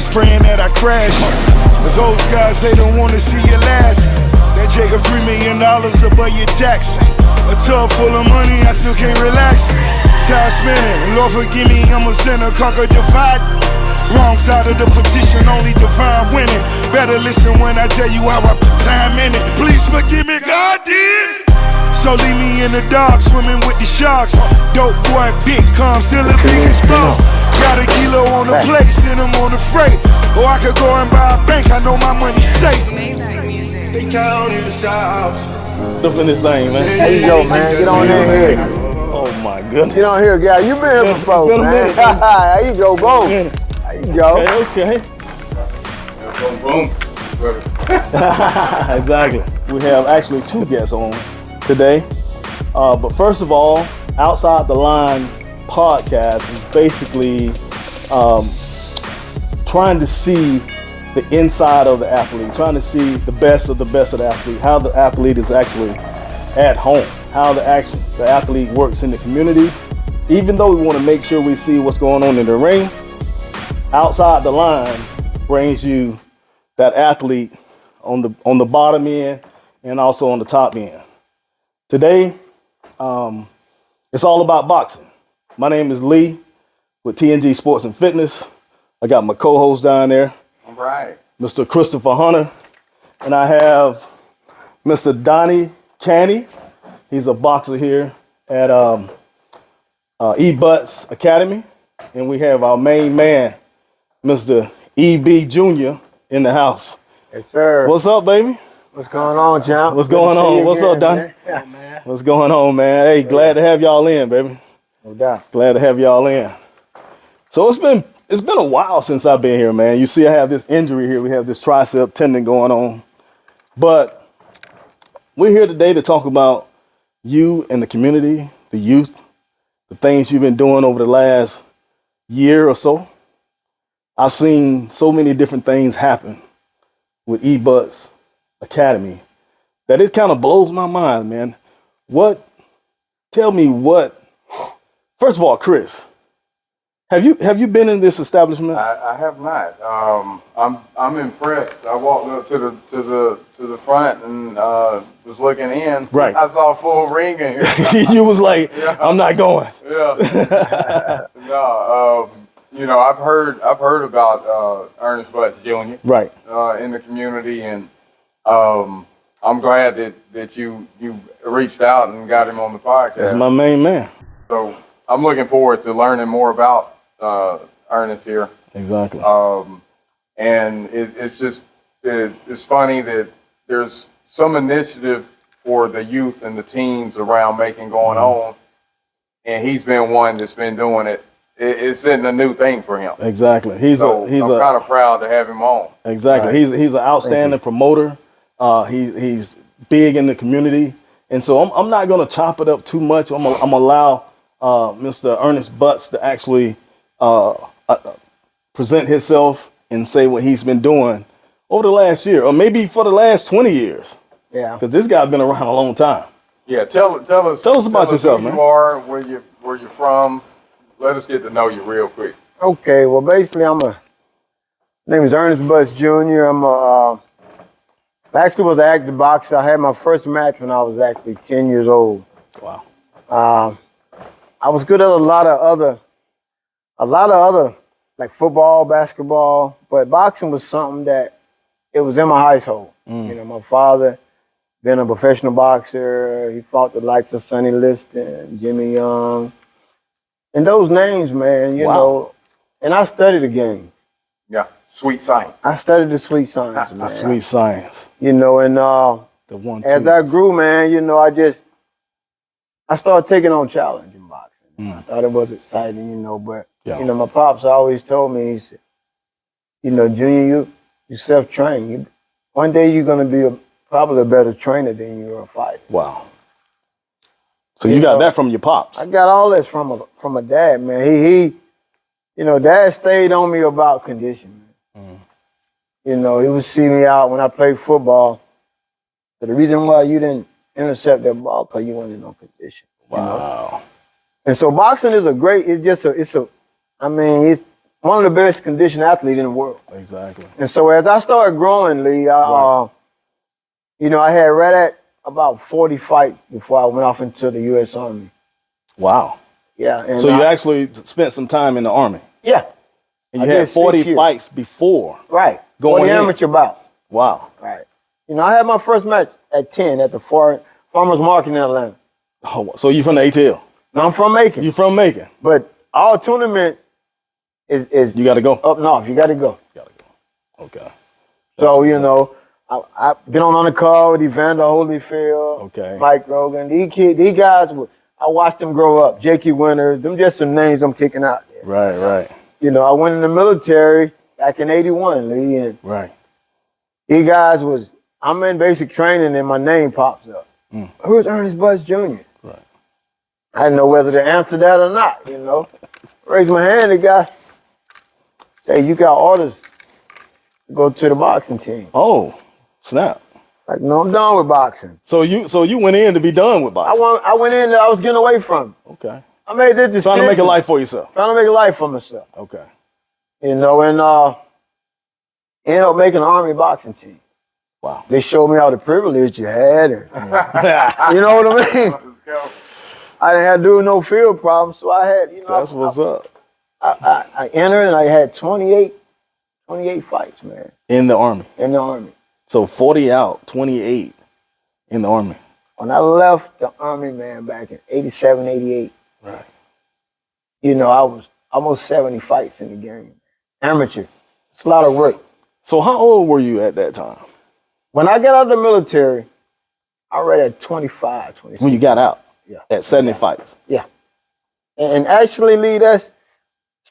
always praying that I crash. But those guys, they don't wanna see you last. That Jacob $3 million above your tax. A tub full of money, I still can't relax. Time spinning, Lord forgive me, I'm a sinner, conquer, divide. Wrong side of the petition, only divine winning. Better listen when I tell you how I put time in it. Please forgive me, God did. So leave me in the dark, swimming with the sharks. Dope boy, big calm, still the biggest boss. Got a kilo on the plate, send him on the freight. Or I could go and buy a bank, I know my money's safe. They counted us out. Up in this thing, man. There you go, man. Get on in here. Oh my goodness. Get on here, guy. You been here before, man. There you go, boom. There you go. Okay. Boom. Exactly. We have actually two guests on today. But first of all, Outside the Line podcast is basically trying to see the inside of the athlete, trying to see the best of the athlete, how the athlete is actually at home, how the athlete works in the community. Even though we want to make sure we see what's going on in the ring, Outside the Lines brings you that athlete on the bottom end and also on the top end. Today, it's all about boxing. My name is Lee with TNG Sports and Fitness. I got my co-host down there, All right. Mr. Christopher Hunter, and I have Mr. Donnie Canny. He's a boxer here at Butts Academy, and we have our main man, Mr. E.B. Jr. in the house. Yes, sir. What's up, baby? What's going on, champ? What's going on? What's up, Donnie? Man. What's going on, man? Hey, glad to have y'all in, baby. No doubt. Glad to have y'all in. So it's been a while since I've been here, man. You see I have this injury here. We have this tricep tendon going on. But we're here today to talk about you and the community, the youth, the things you've been doing over the last year or so. I've seen so many different things happen with Butts Academy that it kind of blows my mind, man. First of all, Chris, have you been in this establishment? I have not. I'm impressed. I walked up to the front and was looking in. Right. I saw a full ring in here. You was like, yeah. I'm not going. Yeah. No. I've heard about Ernest Butts Jr. Right. In the community, and I'm glad that you reached out and got him on the podcast. That's my main man. So I'm looking forward to learning more about Ernest here. Exactly. And it's funny that there's some initiative for the youth and the teens around Macon going on, and he's been one that's been doing it. It's a new thing for him. Exactly. I'm kind of proud to have him on. Exactly. Right. He's an outstanding promoter. He's big in the community, and so I'm not going to chop it up too much. I'm gonna allow Mr. Ernest Butts to actually present himself and say what he's been doing over the last year, or maybe for the last 20 years. Yeah. Because this guy's been around a long time. Yeah. Tell us about yourself, who man. You are, where you're from. Let us get to know you real quick. Okay. Well, basically, my name is Ernest Butts Jr. I actually was an active boxer. I had my first match when I was actually 10 years old. Wow. I was good at a lot of other like football, basketball, but boxing was something that it was in my household. My father been a professional boxer. He fought the likes of Sonny Liston, Jimmy Young, and those names, man. You know, and I studied the game. Yeah, sweet science. I studied the sweet science, man. The sweet science. And as I grew, man, I started taking on challenge in boxing. I thought it was exciting, but my pops always told me, he said, Junior, you self-trained. One day you're gonna be probably a better trainer than you are a fighter. Wow. So you got that from your pops? I got all this from a dad, man. He Dad stayed on me about condition, man. He would see me out when I played football. So the reason why you didn't intercept that ball, because you weren't in no condition. Wow. And so boxing is when one of the best conditioned athletes in the world. Exactly. And so as I started growing, Lee, I had right at about 40 fights before I went off into the U.S. Army. Wow. Yeah. And So you actually spent some time in the Army. Yeah. And you had 40 fights before. Right. Going 40 in. amateur bout. Wow. Right. I had my first match at 10 at the Farmers Market in Atlanta. Oh, so you from the ATL? No, I'm from Macon. You from Macon? But all tournaments is You got to go. up north. You got to go. Got to go. Okay. So, I get on the call with Evander Holyfield, Okay. Mike Rogan. These guys, I watched them grow up. Jakey Winters, them just some names I'm kicking out there. Right, right. I went in the military back in 81, Lee, and Right. these guys I'm in basic training and my name pops up. Who's Ernest Butts Jr.? Right. I didn't know whether to answer that or not, Raise my hand, the guy say, you got orders to go to the boxing team. Oh, snap. Like, no, I'm done with boxing. So you went in to be done with boxing. I went in, I was getting away from it. Okay. I made this decision. Trying to make a life for yourself. Trying to make a life for myself. Okay. And ended up making an Army boxing team. Wow. They showed me all the privilege you had. And, you know what I mean? Let's go. I didn't have to do no field problems, so I had, That's what's up. I entered and I had 28 fights, man, In the Army. in the Army. So 40 out, 28 in the Army. When I left the Army, man, back in 87, 88, Right. I was almost 70 fights in the game. Amateur. It's a lot of work. So how old were you at that time? When I got out of the military, I read at 25, 26. When you got out? Yeah. At 70 fights? Yeah. And actually, Lee, it's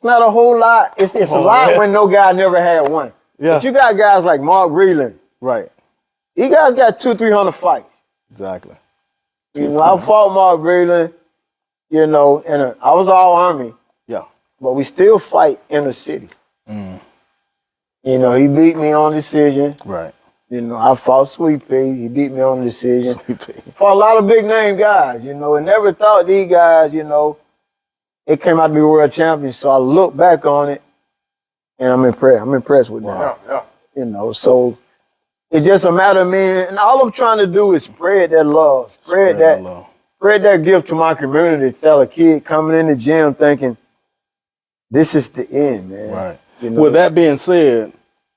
not a whole lot. It's a lot yeah. when no guy never had one. Yeah. But you got guys like Mark Breland. Right. These guys got 200-300 fights. Exactly. I fought Mark Breland, and I was all Army, Yeah. but we still fight in the city. He beat me on decision. Right. I fought Sweet Pea. He beat me on decision. Sweet Pea. Fought a lot of big name guys, and never thought these guys, it came out to be world champions. So I look back on it, and I'm impressed. I'm impressed with that. Yeah. So it's just a matter of me, and all I'm trying to do is spread that love, spread that gift to my community. Tell a kid coming in the gym thinking, this is the end, man. Right. With that being said,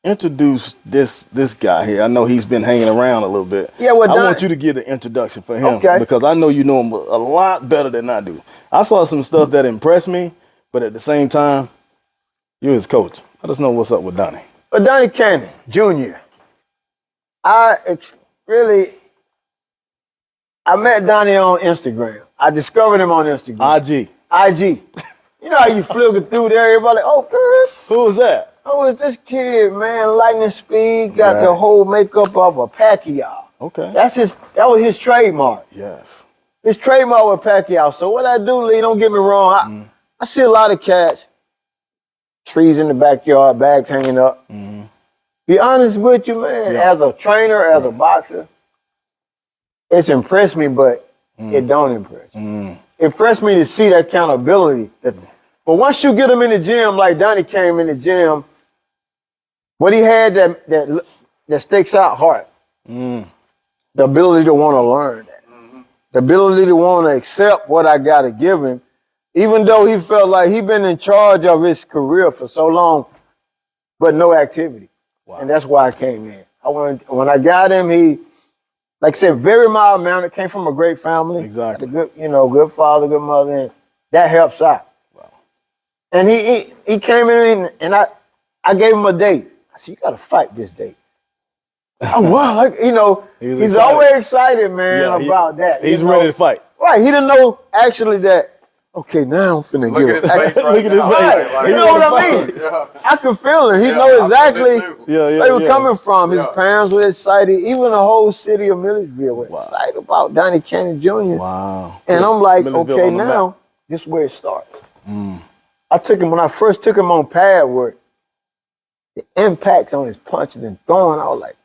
introduce this guy here. I know he's been hanging around a little bit. Yeah, I want you to get the introduction for him because I know you know him a lot better than I do. I saw some stuff that impressed me, but at the same time, you're his coach. Let us know what's up with Donnie. But Donnie Cannon Jr., I met Donnie on Instagram. I discovered him on Instagram. IG. You know how you flicker through there, everybody like, oh, girl. Who was that? Oh, it's this kid, man, lightning speed, got the whole makeup of a Pacquiao. Okay. That was his trademark. Yes. His trademark was Pacquiao. So what I do, Lee, don't get me wrong, I see a lot of cats, trees in the backyard, bags hanging up. Be honest with you, man, as a trainer, as a boxer, it's impressed me, but it don't impress me. It impressed me to see that accountability. But once you get him in the gym, like Donnie came in the gym, what he had that sticks out hard, the ability to want to learn that, the ability to want to accept what I got to give him, even though he felt like he'd been in charge of his career for so long, but no activity. Wow. And that's why I came in. When I got him, he, like I said, very mild-mannered, came from a great family. Exactly. Had a good father, good mother, and that helps out. Wow. And he came in and I gave him a date. I said, you got to fight this date. Oh, wow. He's always excited, man, about that. He's ready to fight. Right. He didn't know actually that, okay, now I'm finna give it. Look at his face right now. Right. You know what I mean? Yeah. I could feel it. He know exactly where they were coming from. His parents were excited. Even the whole city of Milledgeville was excited about Donnie Cannon Jr. Wow. And I'm like, okay, now this is where it starts. I took him, when I first took him on pad work, the impacts on his punches and throwing, I was like,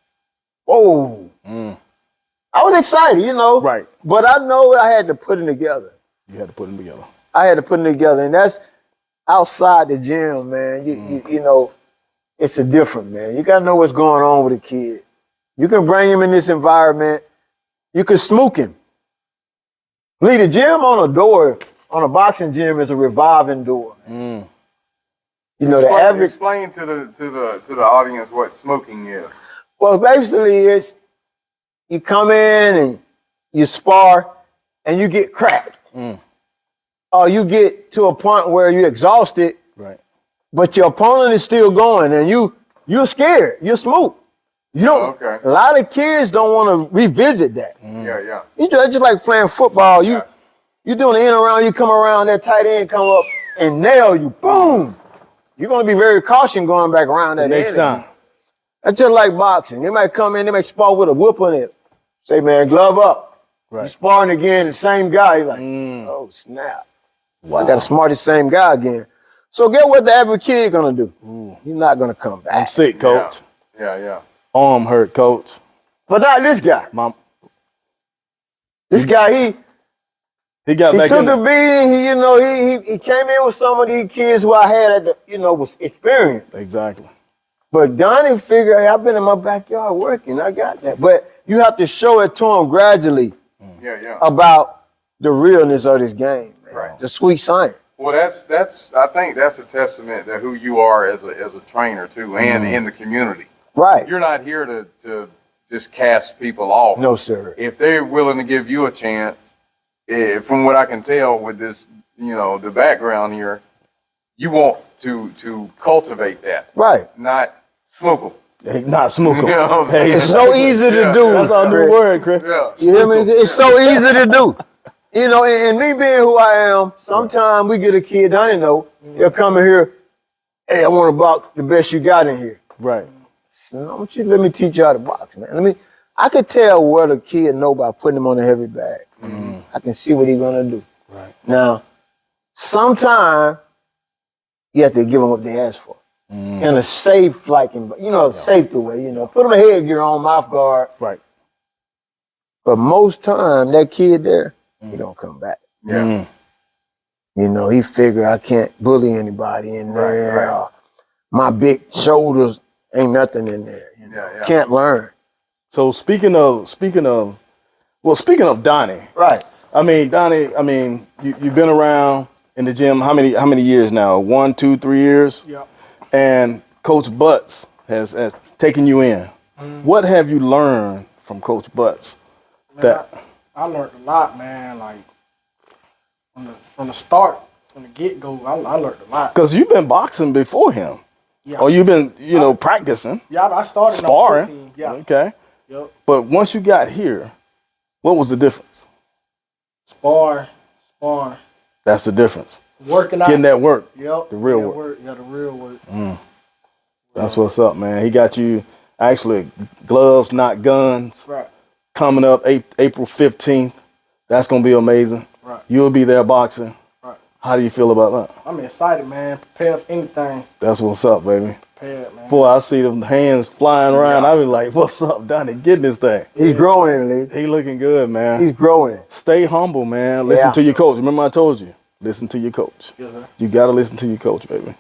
whoa. I was excited, Right. But I know I had to put it together. You had to put them together. I had to put them together. And outside the gym, man, you know, it's a different, man. You gotta know what's going on with a kid. You can bring him in this environment. You can smoke him. Leave the gym on a door, on a boxing gym is a revolving door. You know, the average. Explain to the audience what smoking is. Well, basically, it's you come in and you spar and you get cracked. Or you get to a point where you're exhausted, Right. but your opponent is still going and you're scared. You're smooth. You don't. Okay. A lot of kids don't want to revisit that. Yeah. You just like playing football. You doing the in around, you come around, that tight end come up and nail you. Boom. You're going to be very cautious going back around that Next end time. again. That's just like boxing. They might come in, they might spar with a whip on it. Say, man, glove up. Right. You sparring again, the same guy. You're like, oh, snap. Well, I got to smart the same guy again. So get what the average kid going to do. He's not going to come back. I'm sick, coach. Yeah. Arm hurt, coach. But not this guy. This guy, He got he back took in a beating. He came in with some of these kids who I had at the, was experienced. Exactly. But Donnie figured, hey, I've been in my backyard working. I got that. But you have to show it to him gradually about the realness of this game, man. Right. The sweet science. Well, that's. I think that's a testament to who you are as a trainer too, and in the community. Right. You're not here to just cast people off. No, sir. If they're willing to give you a chance, from what I can tell with this, the background here, you want to cultivate that. Right. Not smoke them. Hey, not smoke him. You know what I'm saying? It's so easy to do. That's our new word, Chris. Yeah. You hear me? It's so easy to do. And me being who I am, sometimes we get a kid, Donnie know, he'll come in here, hey, I want to box the best you got in here. Right. So, let me teach you how to box, man. I could tell what a kid know by putting him on a heavy bag. I can see what he's gonna do. Right. Now, sometimes you have to give them what they ask for. In a safe, safety way, Put them a headgear on, mouth guard. Right. But most time, that kid there, he don't come back. Yeah. He figure I can't bully anybody in there. Right. My big shoulders ain't nothing in there. Can't learn. So speaking of Donnie. Right. Donnie, you've been around in the gym how many years now? 1, 2, 3 years? Yep. And Coach Butts has taken you in. What have you learned from Coach Butts? I learned a lot, man. Like from the start, from the get-go, I learned a lot. Because you've been boxing before him. Yeah. Or you've been, practicing. Yeah, I started sparring. on 14. Yeah. Okay. Yep. But once you got here, what was the difference? Sparring. That's the difference. Working out. Getting that work. Yep. The real work. Yeah, the real work. That's what's up, man. He got you actually gloves, not guns. Right. Coming up April 15th. That's going to be amazing. Right. You'll be there boxing. Right. How do you feel about that? I'm excited, man. Prepared for anything. That's what's up, baby. Prepared, man. Boy, I see them hands flying around. I be like, what's up, Donnie? Getting this thing. He's growing, Lee. He looking good, man. He's growing. Stay humble, man. Listen to your coach. Remember I told you, listen to your coach. Yes, sir. You got to listen to your coach, baby.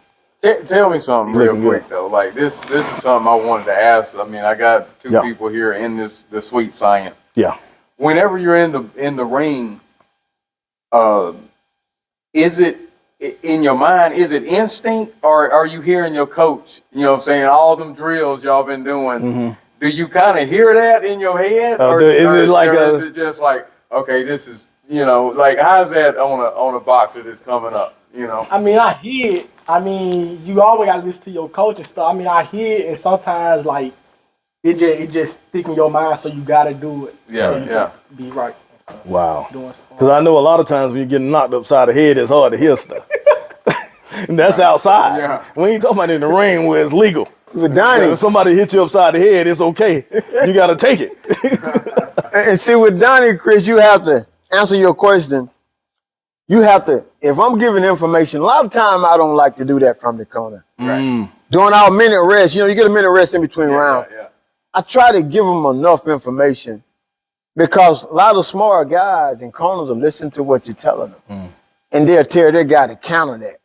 Tell me something real Looking quick good. though. Like this is something I wanted to ask. I got two people here in the sweet science. Yeah. Whenever you're in the ring, is it in your mind? Is it instinct, or are you hearing your coach? You know what I'm saying? All them drills y'all been doing. Do you kind of hear that in your head, or is it just like, okay, this is how's that on a boxer that's coming up? I hear it. You always gotta listen to your coach and stuff. I hear it, and sometimes it just stick in your mind, so you gotta do it. Yeah, so you can be right. Wow. Doing stuff. Because I know a lot of times when you're getting knocked upside the head, it's hard to hear stuff. And that's outside. Yeah. We ain't talking about in the ring where it's legal. With Donnie, If somebody hits you upside the head, it's okay. You got to take it. and see with Donnie, Chris, you have to answer your question. You have to, if I'm giving information, a lot of time I don't like to do that from the corner. Right. During our minute rest, you get a minute rest in between rounds. Yeah. I try to give them enough information because a lot of smart guys and corners will listen to what you're telling them. And they'll tell their guy to counter that.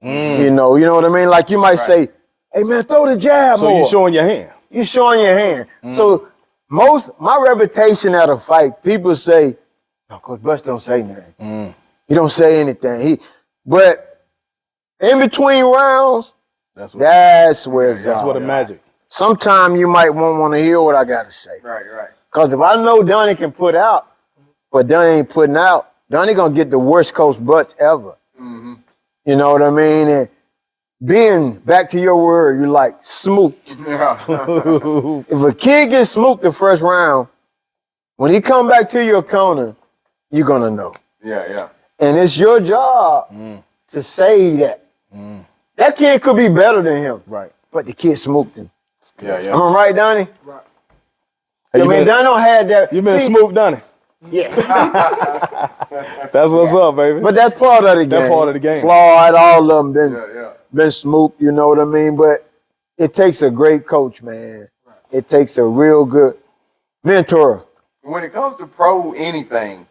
You know what I mean? Like you might say, hey man, throw the jab So more. you showing your hand. You showing your hand. So my reputation at a fight, people say, no, Coach Butts don't say nothing. He don't say anything. But in between rounds, that's where it's That's what the magic. Sometimes you might won't want to hear what I got to say. Right. Because if I know Donnie can put out, but Donnie ain't putting out, Donnie going to get the worst Coach Butts ever. You know what I mean? And being, back to your word, you like smooked. Yeah. If a kid gets smooked the first round, when he come back to your corner, you're going to know. Yeah. And it's your job to say that. That kid could be better than him. Right. But the kid smooked him. Yeah. Am I right, Donnie? Right. Hey, I mean, Donnie had that. You been smooth, done it. Yes. That's what's up, baby. But that's part of the game. That's part of the game. Floyd, all of them Yeah. been smooked, you know what I mean? But it takes a great coach, man. It takes a real good mentor. When it comes to pro anything,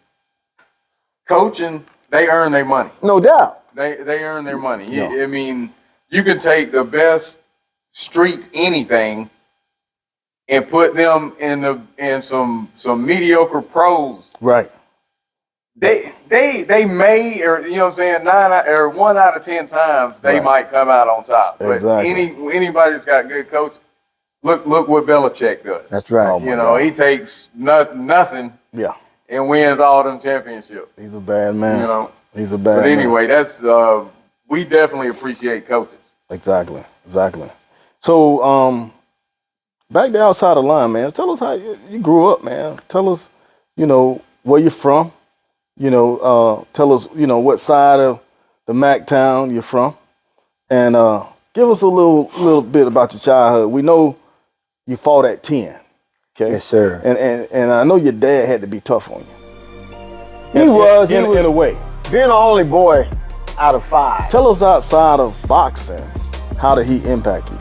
coaching, they earn their money. No doubt. They earn their money. I mean, you can take the best street anything and put them in some mediocre pros. Right. They may, or you know what I'm saying, 1 out of 10 times they might come out on top. But Exactly. anybody that's got good coach, look what Belichick does. That's right. You know, he takes nothing Yeah. and wins all them championships. He's a bad man. You know. He's a bad But man. anyway, that's we definitely appreciate coaches. Exactly. So, back there outside the line, man, tell us how you grew up, man. Tell us, where you're from. Tell us, what side of the Mac town you're from. And give us a little bit about your childhood. We know you fought at 10. Okay. Yes, sir. And I know your dad had to be tough on you. He was in a way. being the only boy out of 5. Tell us outside of boxing, how did he impact you?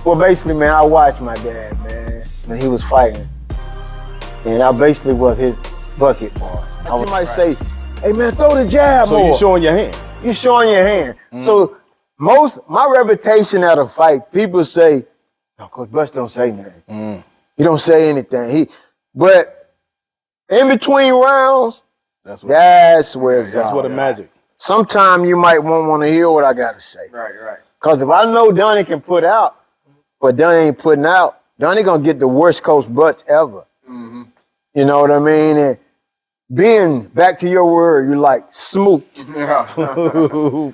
Well, basically, man, I watched my dad, man, when he was fighting. And I basically was his bucket boy. You might say, hey, man, throw the jab more. So you showing your hand. You showing your hand. So my reputation at a fight, people say, no, Coach Butts don't say nothing. He don't say anything. But in between rounds, that's where it's That's what the magic. Sometimes you might won't want to hear what I got to say. Right. Because if I know Donnie can put out, but Donnie ain't putting out, Donnie going to get the worst Coach Butts ever. You know what I mean? And being, back to your word, you like smooked. Yeah.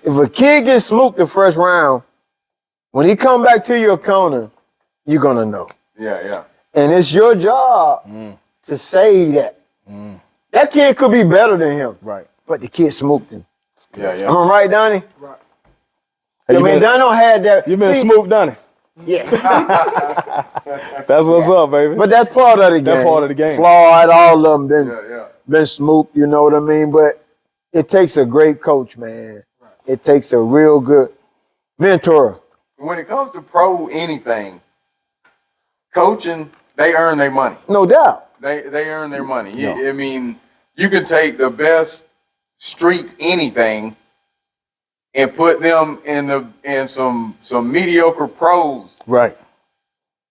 If a kid gets smooked the first round, when he come back to your corner, you're going to know. Yeah. And it's your job to say that. That kid could be better than him. Right. But the kid smoked him. Yeah. Am I right, Donnie? Right. Hey, Donnie had that. You been smoked, done it. Yes. That's what's up, baby. But that's part of the game. That's part of the game. Floyd, all of them Yeah. been smoked, you know what I mean? But it takes a great coach, man. It takes a real good mentor. When it comes to pro anything, coaching, they earn their money. No doubt. They earn their money. Yeah. I mean, you can take the best street anything and put them in some mediocre pros. Right.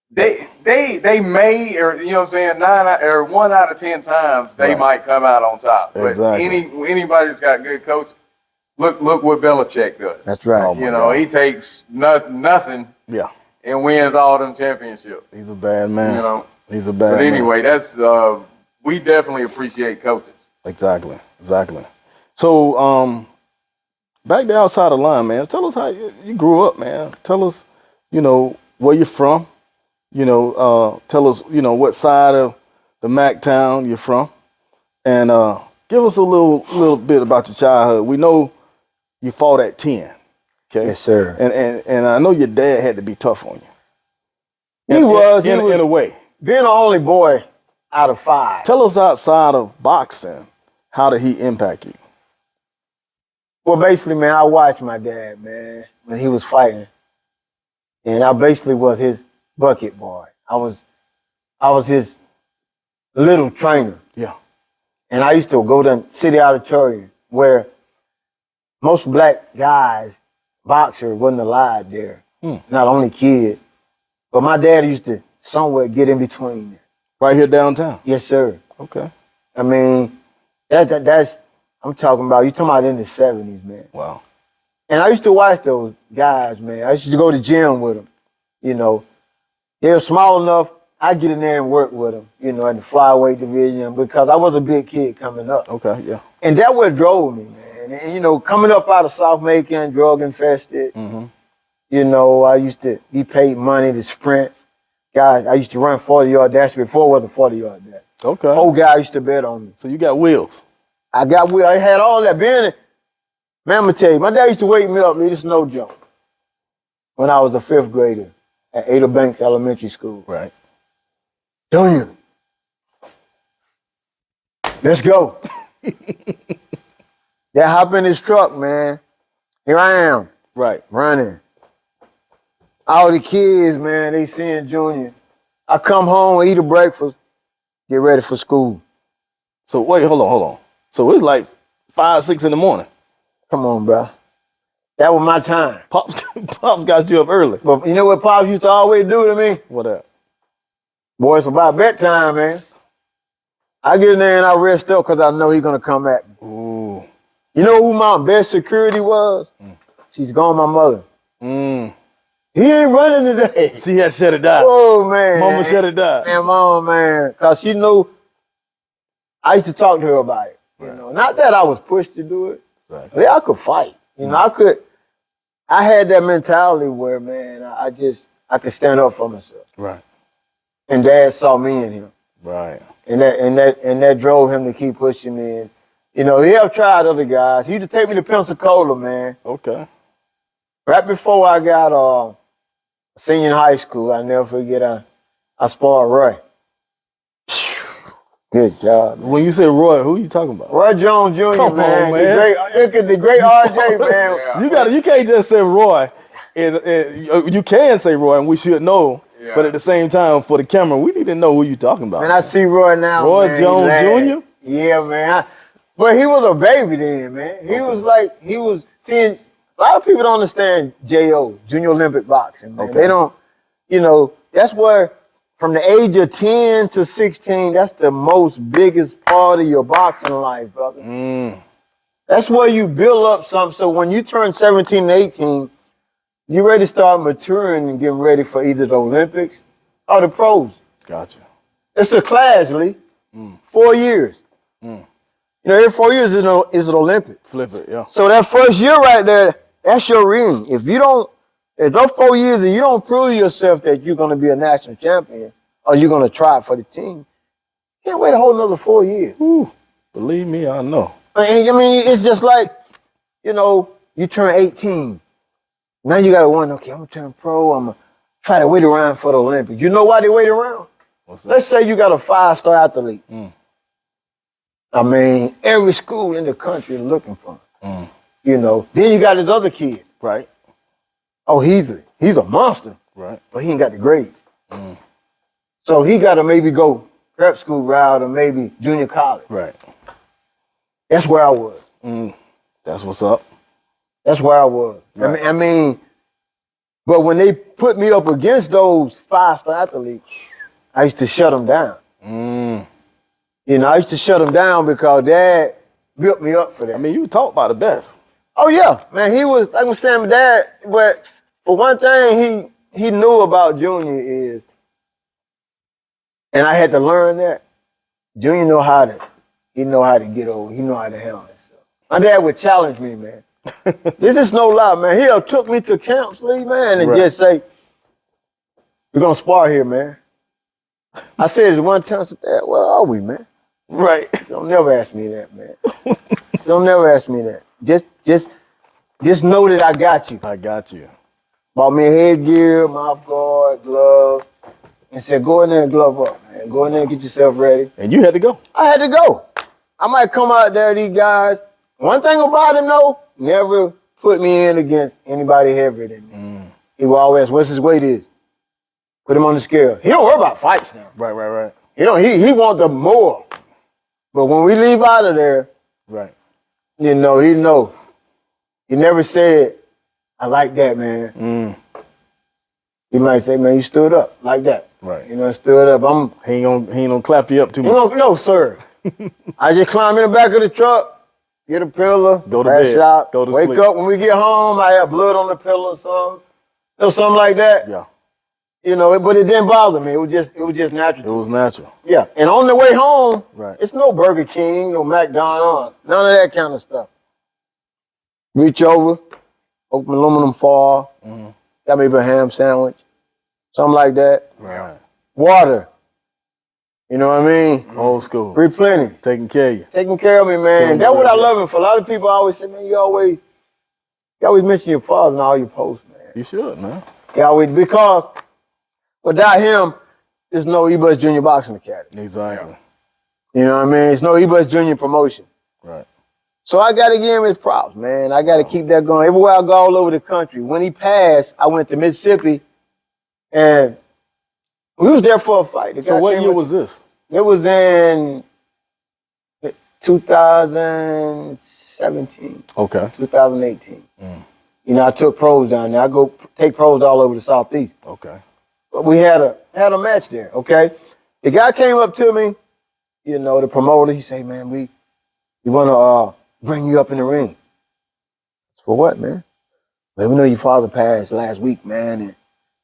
They may, or you know what I'm saying, 1 out of 10 times they might come out on top. But anybody that's got good coach, look what Belichick does. That's right. He takes nothing Yeah. and wins all them championships. He's a bad man. He's a bad But man. anyway, that's we definitely appreciate coaches. Exactly. So, back there outside the line, man, tell us how you grew up, man. Tell us, where you're from. Tell us, what side of the Mac town you're from. And give us a little bit about your childhood. We know you fought at 10. Okay. Yes, sir. And I know your dad had to be tough on you. He was in a way. being the only boy out of 5. Tell us outside of boxing, how did he impact you? Well, basically, man, I watched my dad, man, when he was fighting. And I basically was his bucket boy. I was his little trainer. Yeah. And I used to go to City Auditorium where most black guys, boxer, wasn't allowed there. Not only kids. But my dad used to somewhat get in between. Right here downtown? Yes, sir. Okay. I mean, that's, I'm talking about, you talking about in the 70s, man. Wow. And I used to watch those guys, man. I used to go to the gym with them, you know. They were small enough, I'd get in there and work with them, you know, in the flyweight division because I was a big kid coming up. Okay, yeah. And that what drove me, man. And, you know, coming up out of South Macon, drug infested, you know, I used to be paid money to sprint. Guys, I used to run 40-yard dash before it was a 40-yard dash. Okay. Old guy used to bet on me. So you got wheels. I got wheels. I had all that. Man, I'm going to tell you, my dad used to wake me up, this is no joke, when I was a 5th grader at Ada Banks Elementary School. Right. Junior, let's go. That hop in his truck, man. Here I am. Right. Running. All the kids, man, they seeing Junior. I come home, eat a breakfast, get ready for school. So wait, hold on. So it's like 5, 6 in the morning. Come on, bro. That was my time. Pops got you up early. But you know what Pops used to always do to me? What that? Boy, it's about bedtime, man. I get in there and I rest up because I know he's going to come at me. Ooh. You know who my best security was? She's gone, my mother. He ain't running today. She had to shut it down. Oh, man. Mama shut it down. Man, mama, man. Because she knew I used to talk to her about it. You know, not that I was pushed to do it. Right. But I could fight. You know, I had that mentality where, man, I could stand up for myself. Right. And Dad saw me in him. Right. And that drove him to keep pushing me. And, you know, he have tried other guys. He used to take me to Pensacola, man. Okay. Right before I got senior in high school, I never forget, I sparred Roy. Good job, man. When you say Roy, who are you talking about? Roy Jones Jr., Come man. on, man. The great RJ, man. Yeah. You can't just say Roy. And you can say Roy, and we should know. Yeah. But at the same time, for the camera, we need to know who you're talking about. Man, I see Roy now, Roy man. Jones Jr.? Yeah, man. But he was a baby then, man. He was seeing, a lot of people don't understand JO, Junior Olympic Boxing, man. Okay. They don't, you know, that's where, from the age of 10 to 16, that's the most biggest part of your boxing life, brother. That's where you build up something. So when you turn 17 and 18, you ready to start maturing and getting ready for either the Olympics or the pros. Gotcha. It's a class, Lee. 4 years. You know, every 4 years is an Olympic. Flip it, yeah. So that first year right there, that's your ring. If those 4 years and you don't prove yourself that you're going to be a national champion or you're going to try for the team, you can't wait a whole another 4 years. Ooh, believe me, I know. I mean, it's just like, you know, you turn 18. Now you got to wonder, okay, I'm going to turn pro. I'm going to try to wait around for the Olympics. You know why they wait around? What's that? Let's say you got a 5-star athlete. I mean, every school in the country is looking for him. You know, then you got this other kid. Right. Oh, he's a monster. Right. But he ain't got the grades. So he got to maybe go prep school route or maybe junior college. Right. That's where I was. That's what's up. That's where I was. Right. I mean, but when they put me up against those 5-star athletes, I used to shut them down. You know, I used to shut them down because Dad built me up for that. I mean, you were taught by the best. Oh, yeah. Man, he was, like I was saying, Dad, but for one thing he knew about Junior is, and I had to learn that, Junior know how to get over. He know how to handle himself. My dad would challenge me, man. This is no lie, man. He took me to camps, Lee, man, and just say, we're going to spar here, man. I said it one time, I said, Dad, where are we, man? Right. Don't never ask me that, man. Don't never ask me that. Just know that I got you. I got you. Bought me a headgear, mouth guard, glove, and said, go in there and glove up, man. Go in there and get yourself ready. And you had to go. I had to go. I might come out there, these guys. One thing about him, though, never put me in against anybody heavier than me. He will always ask, what's his weight is? Put him on the scale. He don't worry about fights now. Right. He want the more. But when we leave out of there, right, you know, he know He never said, I like that, man. He might say, man, you stood up like that. Right. You know, stood up. He ain't gonna clap you up too much. No, sir. I just climb in the back of the truck, get a pillow, Go to crash bed, out, go to wake sleep. up. When we get home, I have blood on the pillow or something. You know, something like that. Yeah. You know, but it didn't bother me. It was just natural. It was natural. Yeah. And on the way home, Right. it's no Burger King, no McDonald's, none of that kind of stuff. Reach over, open aluminum foil, got me a ham sandwich, something like that. Right. Water. You know what I mean? Old school. Replenish. Taking care of you. Taking care of me, man. That's what I love him for. A lot of people always say, man, you always mention your father in all your posts, man. You should, man. Because without him, there's no Butts Jr. Boxing Academy. Exactly. You know what I mean? It's no Butts Jr. promotion. Right. So I got to give him his props, man. I got to keep that going. Everywhere I go all over the country. When he passed, I went to Mississippi, and we was there for a fight. So what year was this? It was in 2017. Okay. 2018. You know, I took pros down there. I go take pros all over the Southeast. Okay. But we had a match there, okay? The guy came up to me, you know, the promoter, he said, man, we want to bring you up in the ring. For what, man? Well, we know your father passed last week, man, and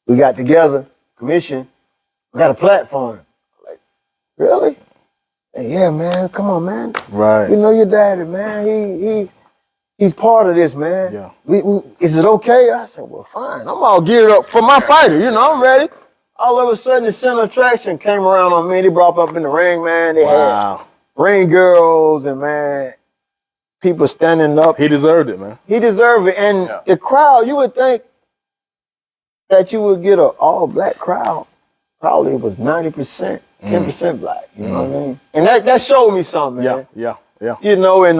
we got together, commission, we got a platform. Like, really? Hey, yeah, man, come on, man. Right. We know your daddy, man. He's part of this, man. Yeah. Is it okay? I said, well, fine. I'm all geared up for my fighter. You know, I'm ready. All of a sudden, the center attraction came around on me. They brought up in the ring, man. They had ring girls and, man, people standing up. He deserved it, man. He deserved it. And the crowd, you would think that you would get an all-black crowd. Probably it was 90%, 10% black. You know what I mean? And that showed me something, man. Yeah. You know, and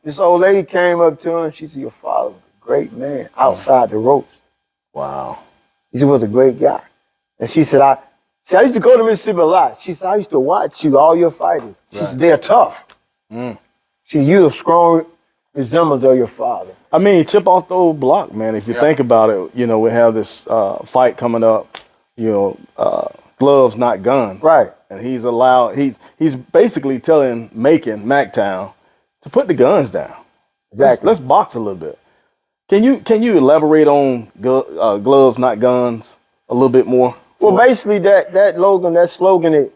this old lady came up to him. She said, your father was a great man outside the ropes. Wow. He was a great guy. And she said, I used to go to Mississippi a lot. She said, I used to watch you, all your fighters. She said, they're tough. She said, you're a strong resemblance of your father. I mean, chip off the old block, man. If you think about it, you know, we have this fight coming up, you know, gloves, not guns. Right. And he's basically telling Mactown to put the guns down. Exactly. Let's box a little bit. Can you elaborate on gloves, not guns a little bit more? Well, basically that slogan, it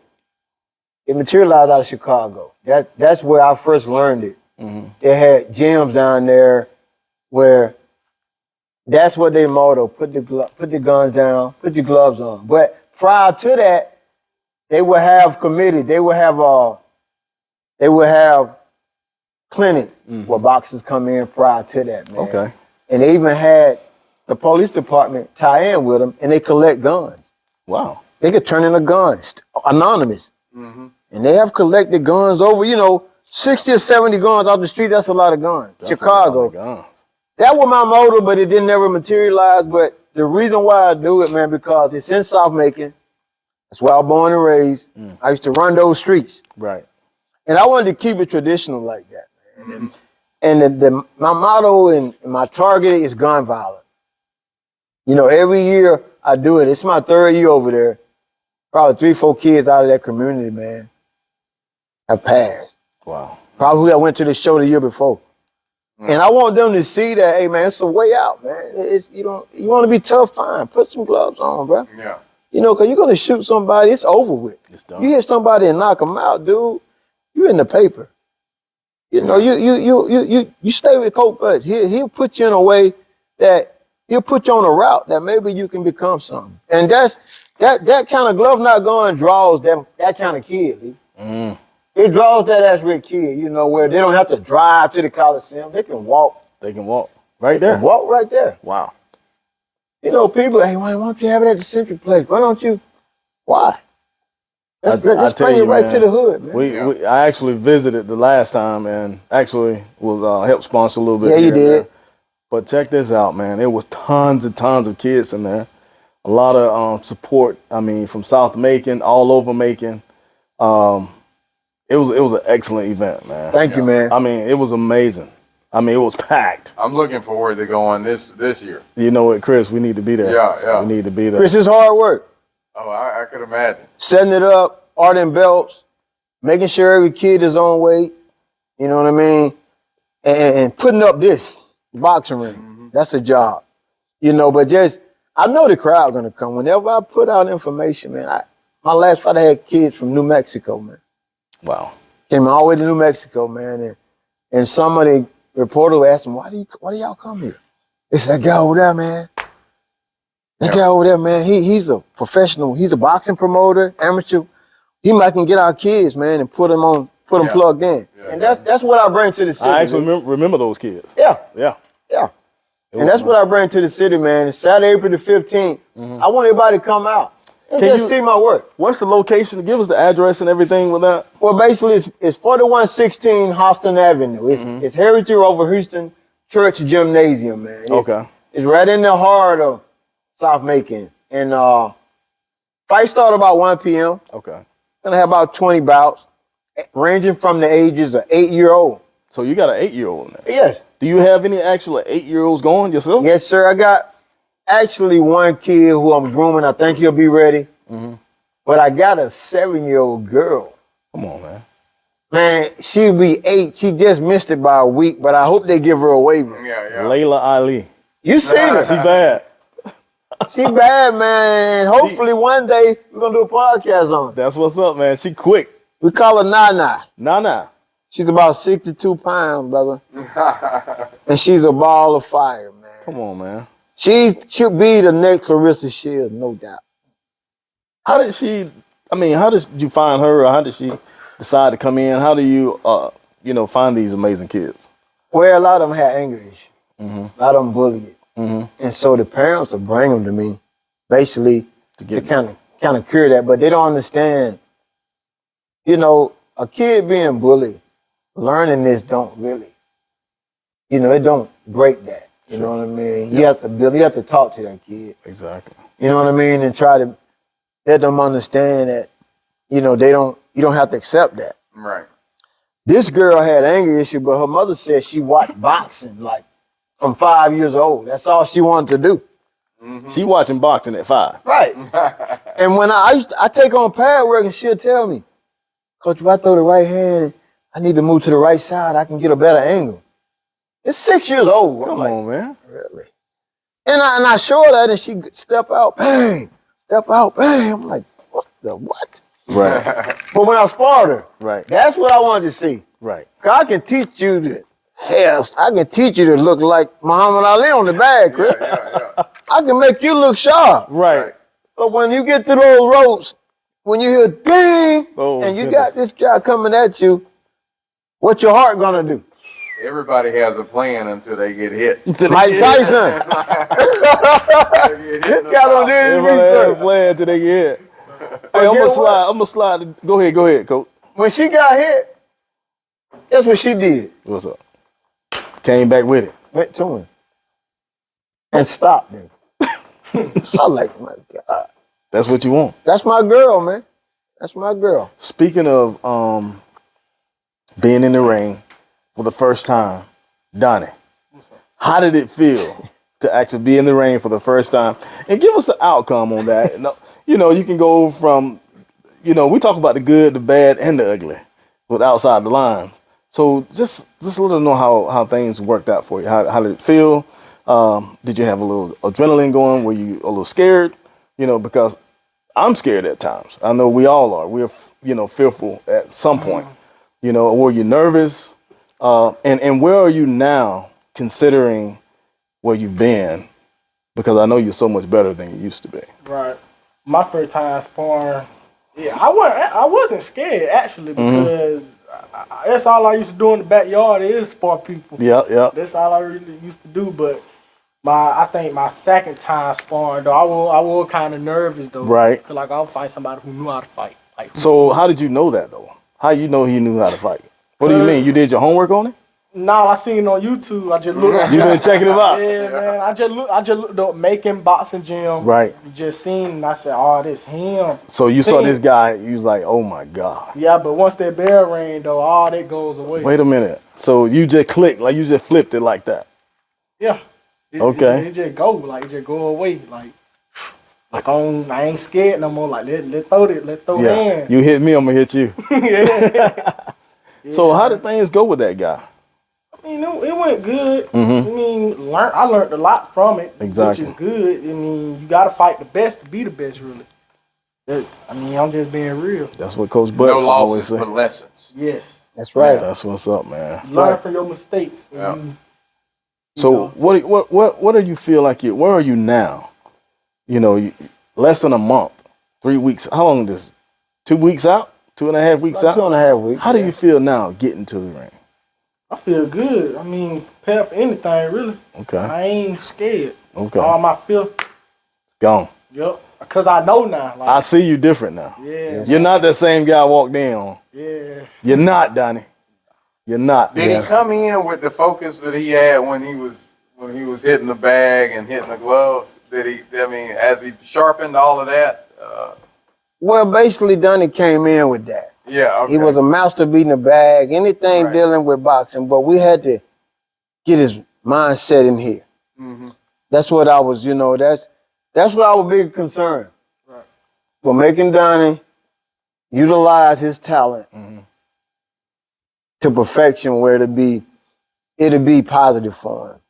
materialized out of Chicago. That's where I first learned it. They had gyms down there where that's what they motto: put the guns down, put your gloves on. But prior to that, they would have committee. They would have clinics where boxers come in prior to that, man. Okay. And they even had the police department tie in with them, and they collect guns. Wow. They could turn in a gun, anonymous. And they have collected guns over, 60 or 70 guns off the street. That's a lot of guns. That's Chicago. a lot of guns. That was my motto, but it didn't never materialize. But the reason why I do it, man, because it's in South Macon. That's where I was born and raised. I used to run those streets. Right. And I wanted to keep it traditional like that, man. And my motto and my target is gun violence. Every year I do it. It's my third year over there. Probably 3-4 kids out of that community, man, have passed. Wow. Probably who I went to the show the year before. And I want them to see that, hey, man, it's a way out, man. You want to be tough, fine. Put some gloves on, bro. Yeah. Because you're going to shoot somebody, it's over with. It's done. You hit somebody and knock them out, dude, you in the paper. You stay with Coach Butts. He'll put you in a way that he'll put you on a route that maybe you can become something. And that kind of glove not going draws that kind of kid. It draws that athletic kid, where they don't have to drive to the Coliseum. They can walk. They can walk right there. Walk right there. Wow. People, hey, why don't you have it at the Central Place? Why don't you? Why? Let's tell bring you, it right man, to the hood, man. I actually visited the last time and actually was helped sponsor a little bit. Yeah, you here and did. there. But check this out, man. There was tons and tons of kids in there. A lot of support. I mean, from South Macon, all over Macon. It was an excellent event, man. Thank you, man. I mean, it was amazing. I mean, it was packed. I'm looking forward to going this year. You know what, Chris? We need to be there. Yeah. We need to be there. Chris, it's hard work. Oh, I could imagine. Setting it up, ordering belts, making sure every kid is on weight. You know what I mean? And putting up this boxing ring. That's a job. You know, but I know the crowd gonna come. Whenever I put out information, man, my last fight I had kids from New Mexico, man. Wow. Came all the way to New Mexico, man, and some of the reporters asked them, why do y'all come here? They said, that guy over there, man. That guy over there, man, he's a professional. He's a boxing promoter, amateur. He might can get our kids, man, and put them plugged in. Yeah, and that's what I bring to the city. I actually remember those kids. Yeah. Yeah. And that's what I bring to the city, man. It's Saturday, April the 15th. I want everybody to come out and just see my work. What's the location? Give us the address and everything with that. Well, basically, it's 4116 Houston Avenue. It's Heritage over Houston Church Gymnasium, man. It's right in the heart of South Macon. And fight start about 1 p.m. Okay. Gonna have about 20 bouts, ranging from the ages of 8-year-old. So you got an 8-year-old now? Yes. Do you have any actual 8-year-olds going yourself? Yes, sir. I got actually one kid who I'm grooming. I think he'll be ready. But I got a 7-year-old girl. Come on, man. Man, she'll be 8. She just missed it by a week, but I hope they give her a waiver. Yeah. Layla Ali. You seen her? She bad. She bad, man. Hopefully one day we're gonna do a podcast on her. That's what's up, man. She quick. We call her Nana. Nana. She's about 62 pounds, brother. And she's a ball of fire, man. Come on, man. She'll be the next Clarissa Shields, no doubt. How did you find her, or how did she decide to come in? How do you, find these amazing kids? Well, a lot of them had anger issues. A lot of them bullied. And so the parents will bring them to me, basically, to kind of cure that. But they don't understand, a kid being bullied, learning this don't really, it don't break that. You know what I mean? You have to talk to that kid. Exactly. You know what I mean? And try to let them understand that, you don't have to accept that. Right. This girl had anger issue, but her mother said she watched boxing like from 5 years old. That's all she wanted to do. She watching boxing at 5. Right. And when I take on pad work, and she'll tell me, Coach, if I throw the right hand, I need to move to the right side. I can get a better angle. It's 6 years old. Come on, man. Really? And I show her that, and she step out, bang, step out, bang. I'm like, what? Right. But when I sparred her, Right. that's what I wanted to see. Right. 'Cause I can teach you I can teach you to look like Muhammad Ali on the bag, Chris. I can make you look sharp. Right. But when you get to those ropes, when you hear ding, and you got this guy coming at you, what's your heart gonna do? Everybody has a plan until they get hit. Mike Tyson. This guy don't do this Everybody has a research. plan until they get hit. Hey, I'm gonna slide. Go ahead, Coach. When she got hit, that's what she did. What's up? Came back with it. Went to him and stopped him. I like, my God. That's what you want. That's my girl, man. That's my girl. Speaking of being in the ring for the first time, Donnie, how did it feel to actually be in the ring for the first time? And give us the outcome on that. You can go from, we talk about the good, the bad, and the ugly with outside the lines. So just let us know how things worked out for you. How did it feel? Did you have a little adrenaline going? Were you a little scared? Because I'm scared at times. I know we all are. We're, fearful at some point. Were you nervous? And where are you now considering where you've been? Because I know you're so much better than you used to be. Right. My first time sparring, I wasn't scared actually because that's all I used to do in the backyard is spar people. Yeah. That's all I really used to do. But I think my second time sparring though, I was kind of nervous though. Right. Cause I'll fight somebody who knew how to fight. So how did you know that though? How you know he knew how to fight? What do you mean? You did your homework on it? No, I seen it on YouTube. I just looked. You been checking him out? Yeah, man. I just looked up Macon Boxing Gym. Right. Just seen, and I said, "Oh, this him." So you saw Seen- this guy, you was like, oh my God. Yeah, but once that bell rang, though, all that goes away. Wait a minute. So you just clicked, like you just flipped it like that. Yeah. Okay. It just go, like it just go away, like I ain't scared no more. Like let's throw Yeah. hands. You hit me, I'm gonna hit you. Yeah. So how did things go with that guy? I mean, it went good. I mean, I learned a lot from it, Exactly. which is good. I mean, you got to fight the best to be the best, really. I mean, I'm just being real. That's what Coach Butts No always losses, say. but lessons. Yes. That's right. That's what's up, man. You learn from your mistakes. Yeah. So what do you feel like where are you now? You know, less than a month, 3 weeks. How long is this? 2 weeks out? 2.5 weeks About out? 2.5 weeks. How do you feel now getting to the ring? I feel good. I mean, prepared for anything, really. Okay. I ain't scared. Okay. All my fear. Gone. Yep. Because I know now. Like, I see you different now. yeah. You're not that same guy I walked in on. Yeah. You're not, Donnie. You're not. Did he come in with the focus that he had when he was hitting the bag and hitting the gloves? Has he sharpened all of that? Well, basically, Donnie came in with that. Yeah, okay. He was a master beating the bag, anything Right. dealing with boxing, but we had to get his mindset in here. Mm-hmm. That's what I was, that's what our big concern. Right. We're making Donnie utilize his talent to perfection where it'll be positive for him.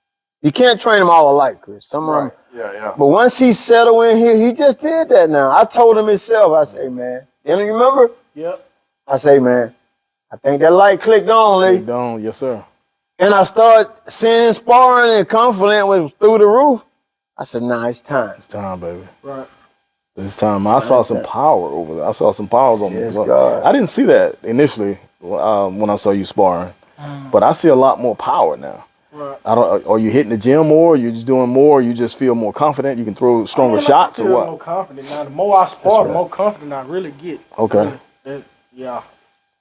You can't train them all alike, Chris. Some of them. Yeah. But once he settled in here, he just did that now. I told him himself, I say, man, you remember? Yep. I say, man, I think that light clicked on, Lee. Don't, yes, sir. And I started seeing him sparring and confident was through the roof. I said, nah, it's time. It's time, baby. Right. This time I saw some power over there. I saw some powers on Yes, the God. I didn't see that initially when I saw you sparring, but I see a lot more power now. Right. Are you hitting the gym more? Are you just doing more? You just feel more confident? You can throw stronger shots I or feel what? more confident now. The more I spar, That's the right. more confident I really get. Okay. Really. Yeah.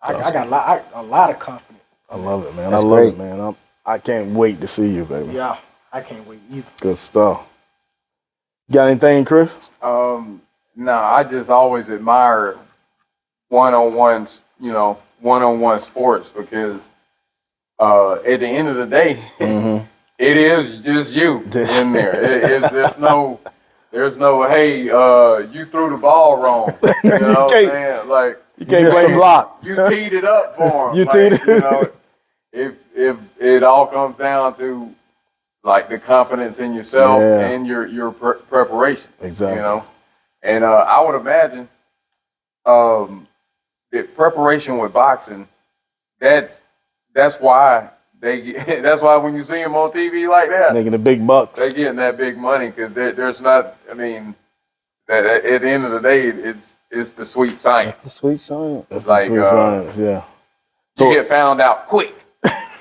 I got a lot of confidence. I love it, man. That's I love great. it, man. I can't wait to see you, baby. Yeah. I can't wait either. Good stuff. Got anything, Chris? No, I just always admire one-on-one sports because at the end of the day, it is just you in there. There's no, hey, you threw the ball wrong. You know what I'm saying? Like, You can't Missed the blame block. you teed it up for him. You teed it. You know, if it all comes down to like the confidence in yourself Yeah. and your preparation. Exactly. You know, and I would imagine the preparation with boxing. That's why that's why when you see them on TV like that, making the big bucks. they getting that big money because there's not. I mean, at the end of the day, it's the sweet science. It's a sweet song. That's like, the sweet science, yeah. You get found out quick.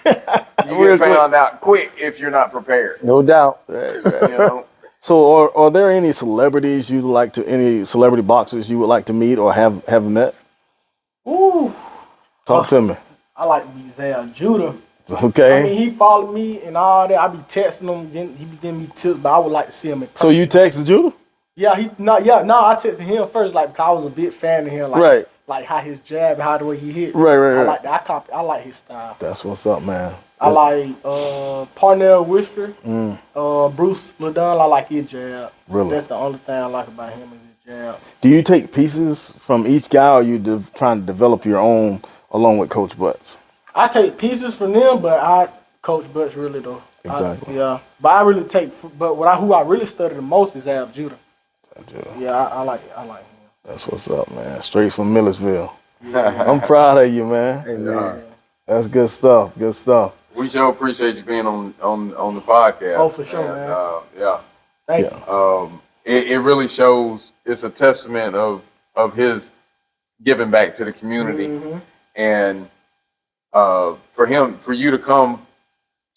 You get found out quick if you're not prepared. No doubt. You know. So are there any celebrities any celebrity boxers you would like to meet or have met? Ooh. Talk to me. I like to be Zell Judah. Okay. I mean, he followed me and all that. I be texting him, he be giving me tips, but I would like to see him in person. So you texted Judah? Yeah, I texted him first, like, because I was a big fan of him, like, Right. like how his jab, how the way he hit. Right. I like that. I like his style. That's what's up, man. I like Parnell Whisker, Bruce Ledon. I like his jab. Really? That's the only thing I like about him is his jab. Do you take pieces from each guy, or are you trying to develop your own along with Coach Butts? I take pieces from them, but I coach Butts really though. Exactly. But I really take. But who I really study the most is Ab Judah. Yeah, I like him. That's what's up, man. Straight from Millersville. I'm proud of you, man. Amen. That's good stuff. Good stuff. We sure appreciate you being on the podcast. Oh, for sure, And, man. yeah. Thank you. It really shows. It's a testament of his giving back to the community, and for you to come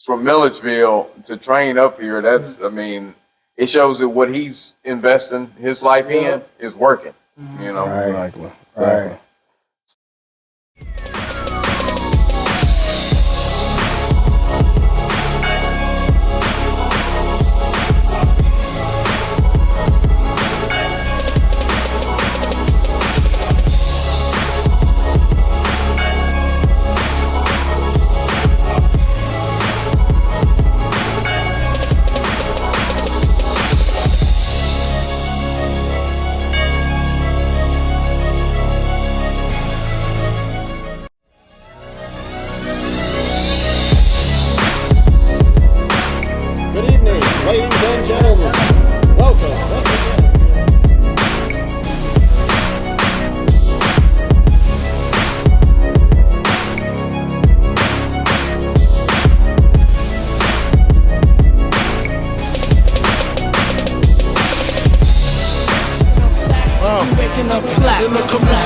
from Milledgeville to train up here. That's I mean, it shows that what he's investing his life in is working. You know. Right. Exactly. Right.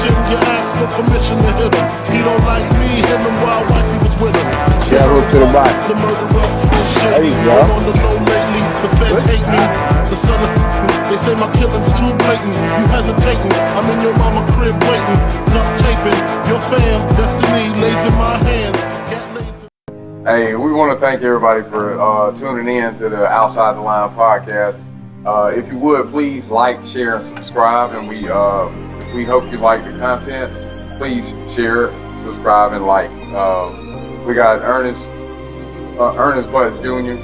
gym, you ask for permission to hit him. He don't like me, hit him while wifey was with him. Yeah, hook to the body. The murderous bullshit. There you go. Been on the low lately, the feds hate me. The sun is they say my killing's too blatant. You hesitating, I'm in your mama crib waiting. Duct taping, your fam, destiny lays in my hands. Cat lays in Hey, we want to thank everybody for tuning in to the Outside the Line podcast. If you would, please like, share, and subscribe. And we hope you like the content. Please share, subscribe, and like. We got Ernest Butts Jr.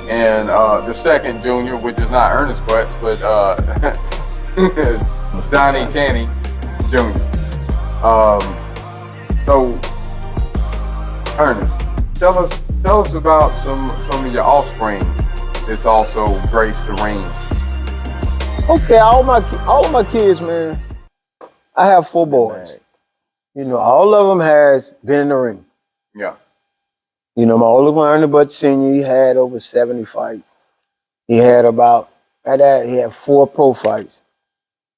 and the second Junior, which is not Ernest Butts, but Donnie Tanny Jr. So, Ernest, tell us about some of your offspring that's also graced the ring. Okay, all of my kids, man. I have 4 boys. You know, all of them has been in the ring. Yeah. You know, my oldest one, Ernest Butts Sr., he had over 70 fights. He had he had 4 pro fights.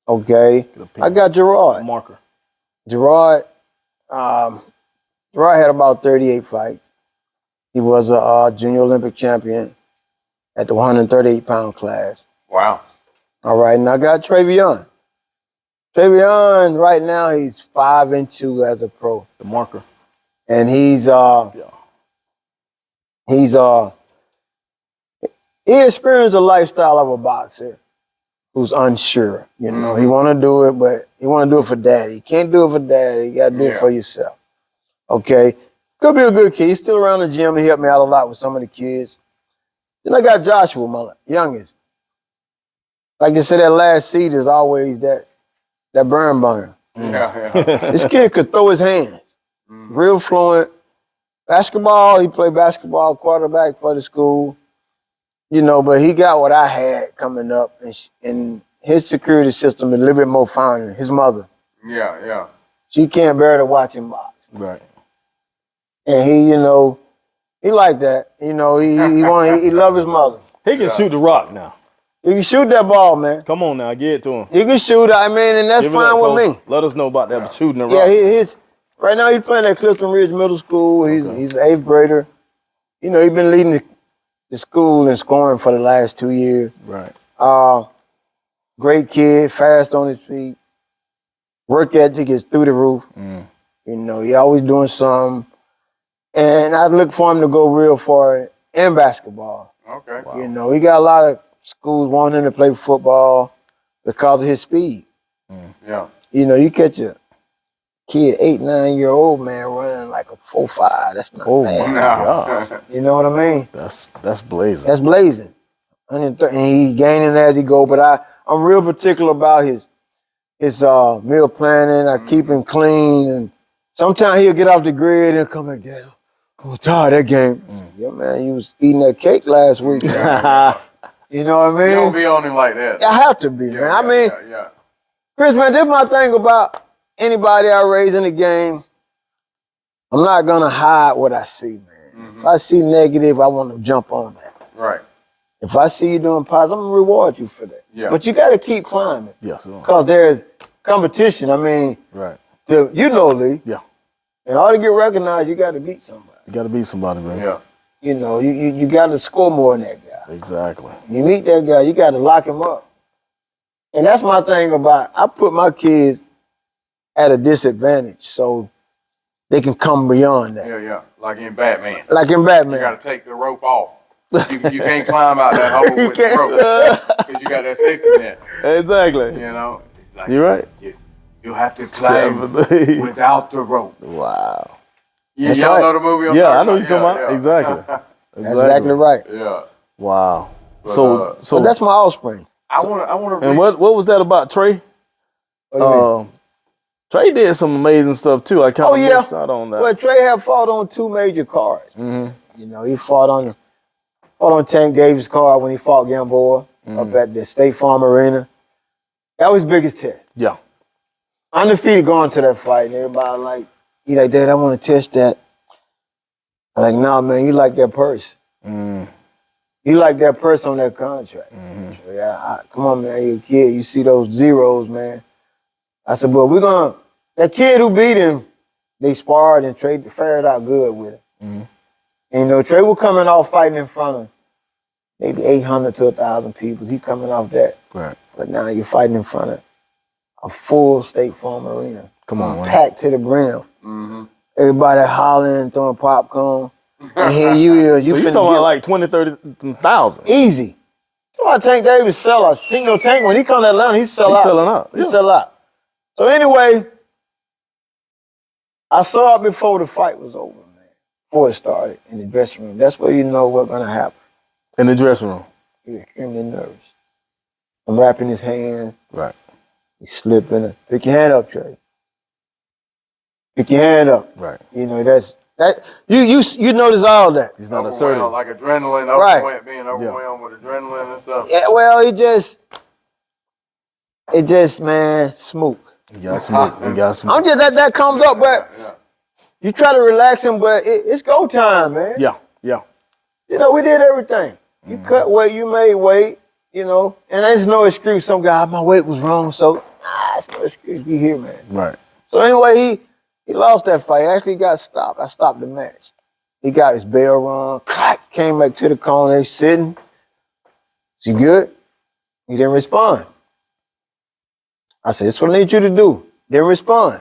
Okay. I got Gerard. Marker. Gerard had about 38 fights. He was a junior Olympic champion at the 138-pound class. Wow. All right, and I got Travion. Travion, right now, he's 5-2 as a pro. The marker. And he experienced a lifestyle of a boxer who's unsure. You know, he want to do it, but he want to do it for daddy. He can't do it for daddy. You got to do it for yourself. Okay? Could be a good kid. He's still around the gym. He helped me out a lot with some of the kids. Then I got Joshua, my youngest. Like they said, that last seed is always that burn. Yeah. This kid could throw his hands. Real fluent. Basketball, he played basketball, quarterback for the school. You know, but he got what I had coming up, and his security system is a little bit more fine than his mother. Yeah. She can't bear to watch him box. Right. And he, you know, he like that. You know, he love his mother. He can shoot the rock now. He can shoot that ball, man. Come on now, get it to him. He can shoot, I mean, and that's Give it fine up, with Coach. me. Let us know about that shooting the rock. Yeah, right now he's playing at Clifton Ridge Middle School. He's an 8th grader. You know, he's been leading the school in scoring for the last 2 years. Right. Great kid, fast on his feet. Work ethic is through the roof. You know, he always doing something. And I look for him to go real far in basketball. Okay. Wow. You know, he got a lot of schools wanting him to play football because of his speed. Yeah. You know, you catch a kid, 8, 9-year-old man running like a 4.5. That's not bad. No. You know what I mean? That's blazing. That's blazing. And he gaining as he go. But I'm real particular about his meal planning. I keep him clean. And sometimes he'll get off the grid and come back down. I'm tired of that game. Yeah, man, you was eating that cake last week. You know what I mean? You don't be on him like that. I have to be, man. I mean, Chris, man, this is my thing about anybody I raise in the game. I'm not going to hide what I see, man. If I see negative, I want to jump on that. Right. If I see you doing positive, I'm going to reward you for that. Yeah. But you got to keep climbing. Yes. Because there's competition. I mean, Right. you know, Lee. Yeah. In order to get recognized, you got to beat somebody. You got to beat somebody, man. Yeah. You know, you got to score more than that guy. Exactly. You meet that guy, you got to lock him up. And that's my thing about, I put my kids at a disadvantage so they can come beyond that. Yeah. Like in Batman. Like in Batman. You got to take the rope off. You can't climb out that hole with the rope because you got that safety net. Exactly. You know, it's like You're right. You have to climb without the rope. Wow. Y'all know the movie? I know what you're talking about. Exactly. That's exactly right. Yeah. Wow. But, So that's my offspring. I want to. And what was that about Trey? What do you mean? Trey did some amazing stuff too. I kind of missed out on that. Well, Trey had fought on 2 major cards. You know, he fought on Tank Davis' card when he fought Gamboa up at the State Farm Arena. That was his biggest test. Yeah. Undefeated going to that fight, and everybody like, he like, Dad, I want to test that. I'm like, nah, man, you like that purse. You like that purse on that contract. Yeah, come on, man, you're a kid. You see those zeros, man. I said, but we're gonna that kid who beat him, they sparred and Trey fared out good with him. Mm-hmm. And, you know, Trey was coming off fighting in front of maybe 800 to 1,000 people. He coming off that. Right. But now you're fighting in front of a full State Farm arena. Come on, man. Packed to the brim. Mm-hmm. Everybody hollering, throwing popcorn. And here you is. You So you finna talking get about like 20, 30,000? easy. You know, Tank Davis sell out. Tank, when he come to Atlanta, he sell He's out. selling out. He Yeah. sell out. So anyway, I saw it before the fight was over, man. Before it started in the dressing room. That's where you know what's gonna happen. In the dressing room. He's extremely nervous. I'm wrapping his hand. Right. He's slipping. Pick your hand up, Trey. Pick your hand up. Right. You know, that's that. You notice all that. He's not Overwhelmed, assertive. like adrenaline, Right. being overwhelmed with adrenaline and stuff. Yeah, well, it just, man, smoke. You got smoke. You got I'm smoke. just that comes up, but Yeah. you try to relax him, but it's go time, man. Yeah. Yeah. You know, we did everything. You cut weight, you made weight, you know, and there's no excuse. Some guy, my weight was wrong, so it's no excuse. Be here, man. Right. So anyway, he lost that fight. Actually got stopped. I stopped the match. He got his bell rung, clack, came back to the corner, sitting. Is he good? He didn't respond. I said, "That's what I need you to do." Didn't respond.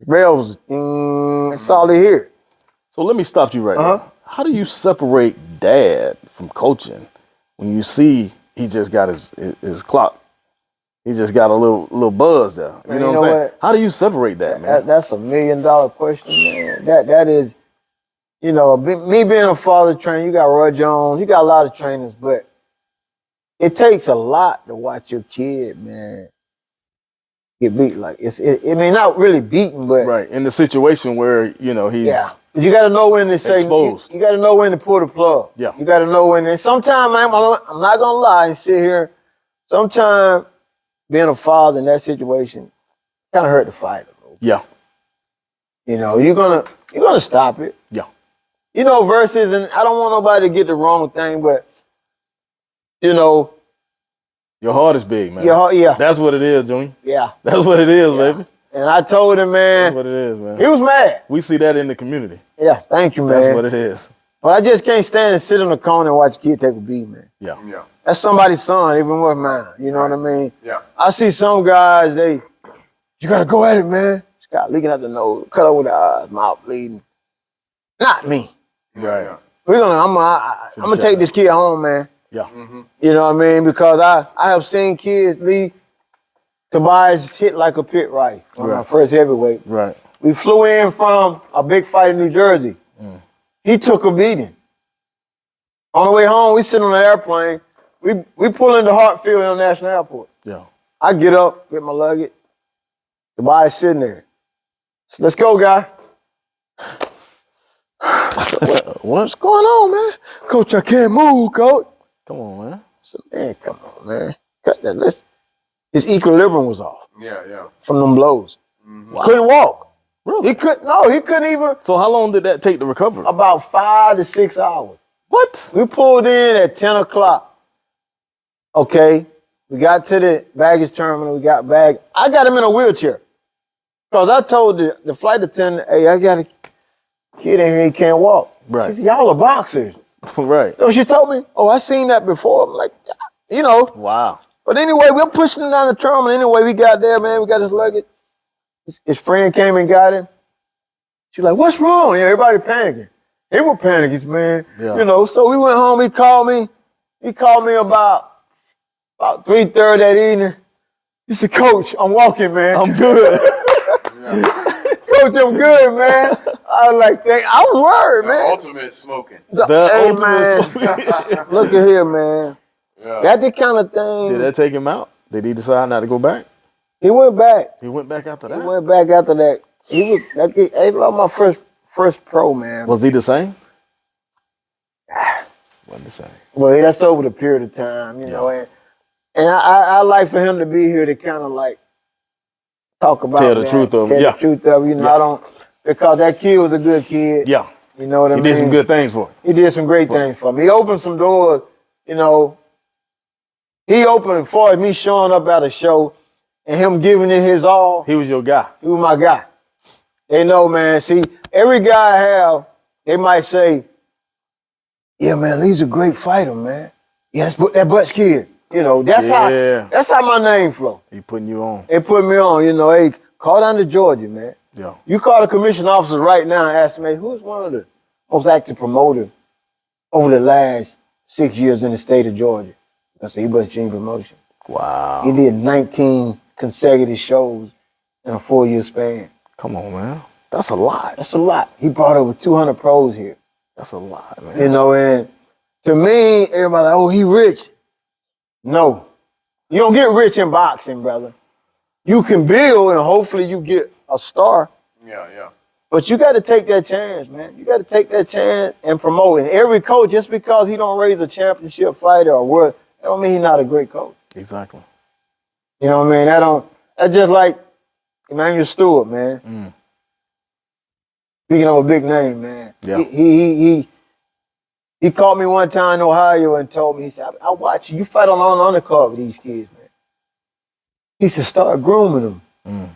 Bell was, that's all they hear. So let me stop you right there. How do you separate dad from coaching when you see he just got his clock? He just got a little buzz there. You Man, know you what I'm know saying? what? How do you separate that, man? That's $1 million question, man. That is, you know, me being a father trainer, you got Roy Jones, you got a lot of trainers, but it takes a lot to watch your kid, man, get beat. Like I mean, not really beaten, but Right. In the situation where, you know, he's yeah. You got to know when to say. Exposed. You got to know when to pull the plug. Yeah. You got to know when. And sometimes, I'm not gonna lie and sit here. Sometimes being a father in that situation kind of hurt the fight a little. Yeah. You know, you're gonna stop it. Yeah. You know, versus, and I don't want nobody to get the wrong thing, but you know, Your heart is big, man. yeah, That's what it is, Junior. yeah. That's what it is, baby. And I told him, That's man, what it is, man. he was mad. We see that in the community. Yeah, thank you, man. That's what it is. But I just can't stand and sit in the corner and watch a kid take a beat, man. Yeah. Yeah. That's somebody's son, even with mine. You know what I mean? Yeah. I see some guys, you gotta go at it, man. Scott leaking out the nose, cut over the eyes, mouth bleeding. Not me. Right. I'm gonna take this kid home, man. Yeah. You know what I mean? Because I have seen kids leave Tobias hit like a pit rice on my Right. first heavyweight. Right. We flew in from a big fight in New Jersey. He took a beating. On the way home, we sit on the airplane. We pull into Hartfield International Airport. Yeah. I get up, get my luggage. Tobias sitting there. So, let's go, guy. What's going on, man? Coach, I can't move, coach. Come on, man. So, man, come on, man. Cut that. His equilibrium was off Yeah. Yeah. from them blows. Wow. Couldn't walk. Really? He couldn't even, So how long did that take to recover? about 5 to 6 hours. What? We pulled in at 10 o'clock. Okay. We got to the baggage terminal. We got back. I got him in a wheelchair. Because I told the flight attendant, hey, I got a kid in here, he can't walk. Right. She said, y'all are boxers. Right. You know, she told me, oh, I seen that before. I'm like, you know. Wow. But anyway, we're pushing him down the terminal. Anyway, we got there, man. We got his luggage. His friend came and got him. She's like, what's wrong? Yeah, everybody panicking. They were panicking, man. Yeah. You know, so we went home. He called me. He called me about 3:30 that evening. He said, Coach, I'm walking, man. I'm good. Coach, I'm good, man. I was like, I was worried, man. Ultimate smoking. Hey, ultimate man. Look at here, man. Yeah. That's the kind of thing. Did that take him out? Did he decide not to go back? He went back. He went back after He that? went back after that. He was like, he was my first pro, man. Was he the same? Wasn't the same. Well, that's over the period of time, you know, and I like for him to be here to kind of like talk about Tell the truth of it, yeah. the truth of it. You know, I don't, because that kid was a good kid. Yeah. You know what I He mean? did some good things for him. He did some great things for me. He opened some doors, you know. He opened for me showing up at a show and him giving it his all, He was your guy. he was my guy. They know, man. See, every guy I have, they might say, yeah, man, he's a great fighter, man. Yes, but that Butts kid. You know, that's how my name flow. He putting you on. They put me on, you know, hey, call down to Georgia, man. Yeah. You call the commission officer right now and ask me, who's one of the most active promoters over the last 6 years in the state of Georgia? I say, he Butts Jr. Promotion. Wow. He did 19 consecutive shows in a 4-year span. Come on, man. That's a lot. That's a lot. He brought over 200 pros here. That's a lot, man. You know, and to me, everybody like, oh, he rich. No. You don't get rich in boxing, brother. You can build and hopefully you get a star. Yeah, yeah. But you got to take that chance, man. You got to take that chance and promote. And every coach, just because he don't raise a championship fighter or what, that don't mean he's not a great coach. Exactly. You know what I mean? That's just like Emmanuel Stewart, man. Speaking of a big name, man. Yeah. He called me one time in Ohio and told me, he said, I watch you. You fight on the undercard with these kids, man. He said, start grooming them.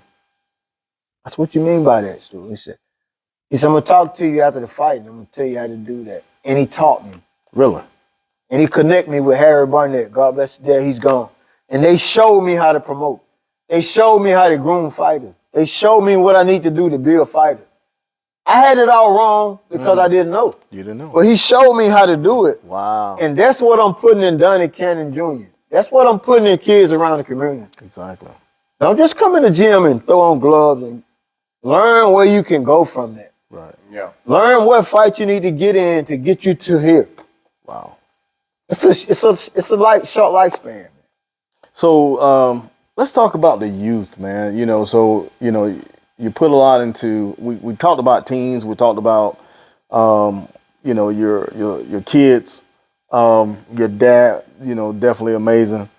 That's what you mean by that, Stu. He said, I'm going to talk to you after the fight, and I'm going to tell you how to do that. And he taught me. Really? And he connected me with Harry Barnett. God bless the day, he's gone. And they showed me how to promote. They showed me how to groom fighters. They showed me what I need to do to be a fighter. I had it all wrong because I didn't know. You didn't know. But he showed me how to do it. Wow. And that's what I'm putting in Donnie Cannon Jr. That's what I'm putting in kids around the community. Exactly. Don't just come in the gym and throw on gloves and learn where you can go from that. Right. Yeah. Learn what fight you need to get in to get you to here. Wow. It's a short lifespan. So let's talk about the youth, man. You know, so you put a lot into. We talked about teens. We talked about your kids. Your dad. You know, definitely amazing.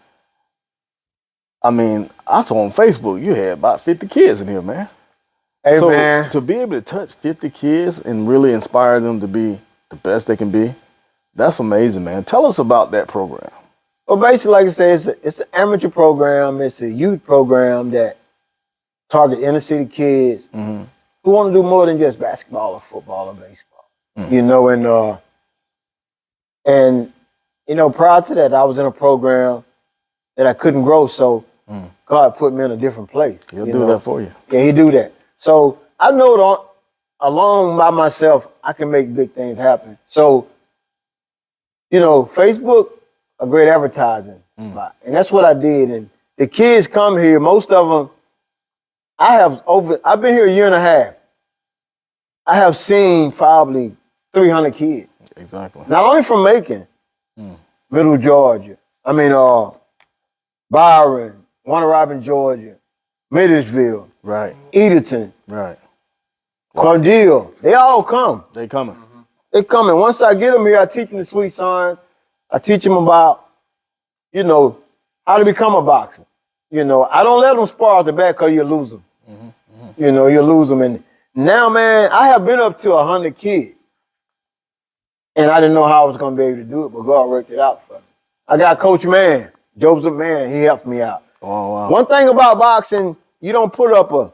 I mean, I saw on Facebook you had about 50 kids in here, man. Hey, so man. To be able to touch 50 kids and really inspire them to be the best they can be, that's amazing, man. Tell us about that program. Well, basically, like I said, it's an amateur program. It's a youth program that target inner city kids who want to do more than just basketball or football or baseball. You know, and prior to that, I was in a program that I couldn't grow, so God put me in a different place. He'll do that for you. Yeah, he do that. So I know that alone by myself, I can make big things happen. So, Facebook, a great advertising spot. And that's what I did. And the kids come here, most of them, I've been here a year and a half. I have seen probably 300 kids. Exactly. Not only from Macon, Middle Georgia. Byron, Warner Robin, Georgia, Middlesville, Right. Edenton, Right. Cordele. They all come. They coming. They come. And once I get them here, I teach them the sweet signs. I teach them about, how to become a boxer. I don't let them spar out the back because you'll lose them. You'll lose them. And now, man, I have been up to 100 kids. And I didn't know how I was going to be able to do it, but God worked it out for me. I got Coach Mann, Joseph Mann. He helped me out. Oh, wow. One thing about boxing, you don't put up a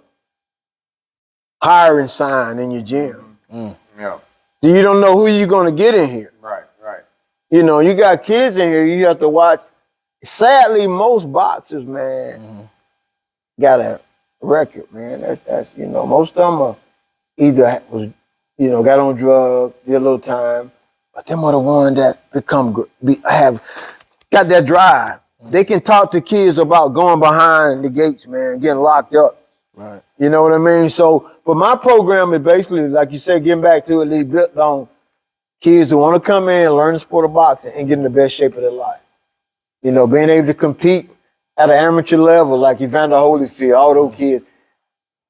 hiring sign in your gym. Yeah. You don't know who you're going to get in here. Right, right. You got kids in here, you have to watch. Sadly, most boxers, man, got a record, man. That's most of them are either got on drugs, did a little time, but them are the ones that have got that drive. They can talk to kids about going behind the gates, man, getting locked up. Right. You know what I mean? So, but my program is basically, like you said, getting back to it, built on kids who want to come in, learn the sport of boxing, and get in the best shape of their life. Being able to compete at an amateur level, like Evander Holyfield, all those kids.